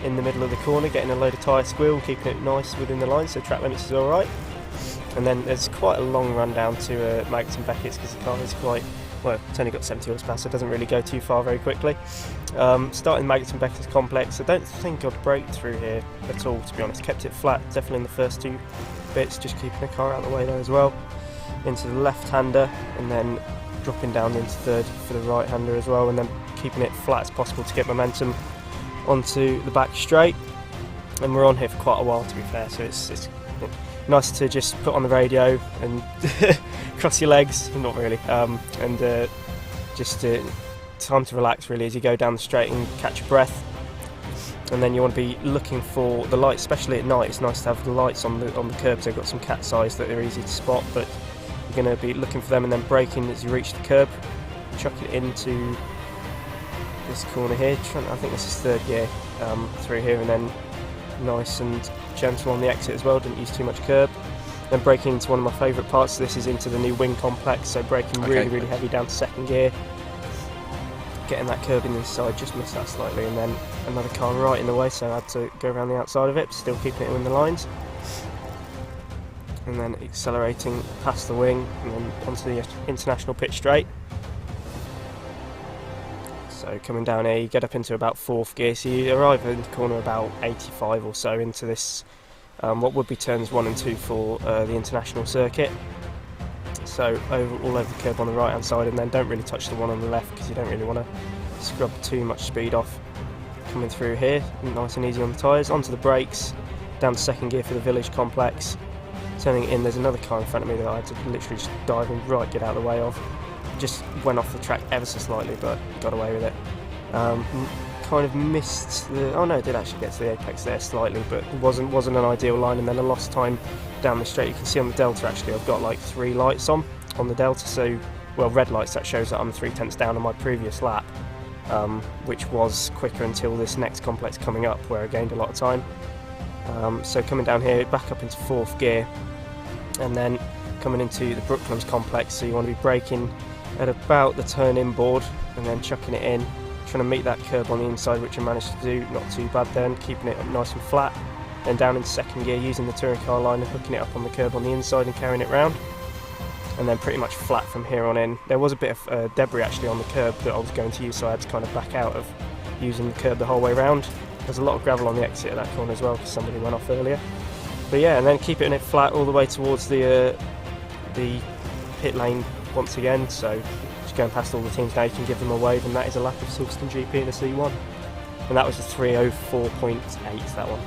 in the middle of the corner, getting a load of tyre squeal, keeping it nice within the line so track limits is alright. And then there's quite a long run down to Maggots and Beckett's because the car is quite, well, it's only got 70 horsepower, so it doesn't really go too far very quickly. Starting Maggots and Beckett's complex, I don't think I'd break through here at all, to be honest. Kept it flat, definitely in the first two bits, just keeping the car out of the way there as well. Into the left-hander, and then dropping down into third for the right-hander as well, and then keeping it flat as possible to get momentum onto the back straight. And we're on here for quite a while, to be fair, so it's nice to just put on the radio and cross your legs, not really, and just time to relax really as you go down the straight and catch your breath. And then you want to be looking for the lights, especially at night. It's nice to have the lights on the curbs. They've got some cat's eyes that are easy to spot, but you're going to be looking for them and then braking as you reach the curb, chuck it into this corner here. I think this is third gear through here, and then nice and gentle on the exit as well, didn't use too much curb. Then braking into one of my favourite parts, this is into the new wing complex, so braking really heavy down to second gear, getting that curb in inside, just missed that slightly, and then another car right in the way, so I had to go around the outside of it, still keeping it in the lines. And then accelerating past the wing and then onto the international pit straight. So coming down here, you get up into about fourth gear, so you arrive in the corner about 85 or so into this, what would be turns 1 and 2 for the international circuit. So all over the curb on the right hand side, and then don't really touch the one on the left because you don't really want to scrub too much speed off. Coming through here, nice and easy on the tyres, onto the brakes, down to second gear for the village complex. Turning it in, there's another car in front of me that I had to literally just dive in right, get out of the way of. Just went off the track ever so slightly, but got away with it. Kind of missed the, oh no, it did actually get to the apex there slightly, but it wasn't an ideal line, and then I lost time down the straight. You can see on the Delta actually I've got like 3 lights on the Delta, so, well, red lights, that shows that I'm 3/10 down on my previous lap, which was quicker until this next complex coming up where I gained a lot of time. So coming down here, back up into fourth gear, and then coming into the Brooklands complex, so you want to be braking at about the turn inboard and then chucking it in, trying to meet that curb on the inside, which I managed to do, not too bad then, keeping it up nice and flat. Then down into second gear, using the touring car line and hooking it up on the curb on the inside and carrying it round. and then pretty much flat from here on in. There was a bit of debris actually on the curb that I was going to use, so I had to kind of back out of using the curb the whole way round. There's a lot of gravel on the exit of that corner as well because somebody went off earlier. But yeah, and then keeping it flat all the way towards the pit lane once again, so just going past all the teams now, you can give them a wave, and that is a lap of Silverstone GP in a C1. And that was a 3:04.8, that one.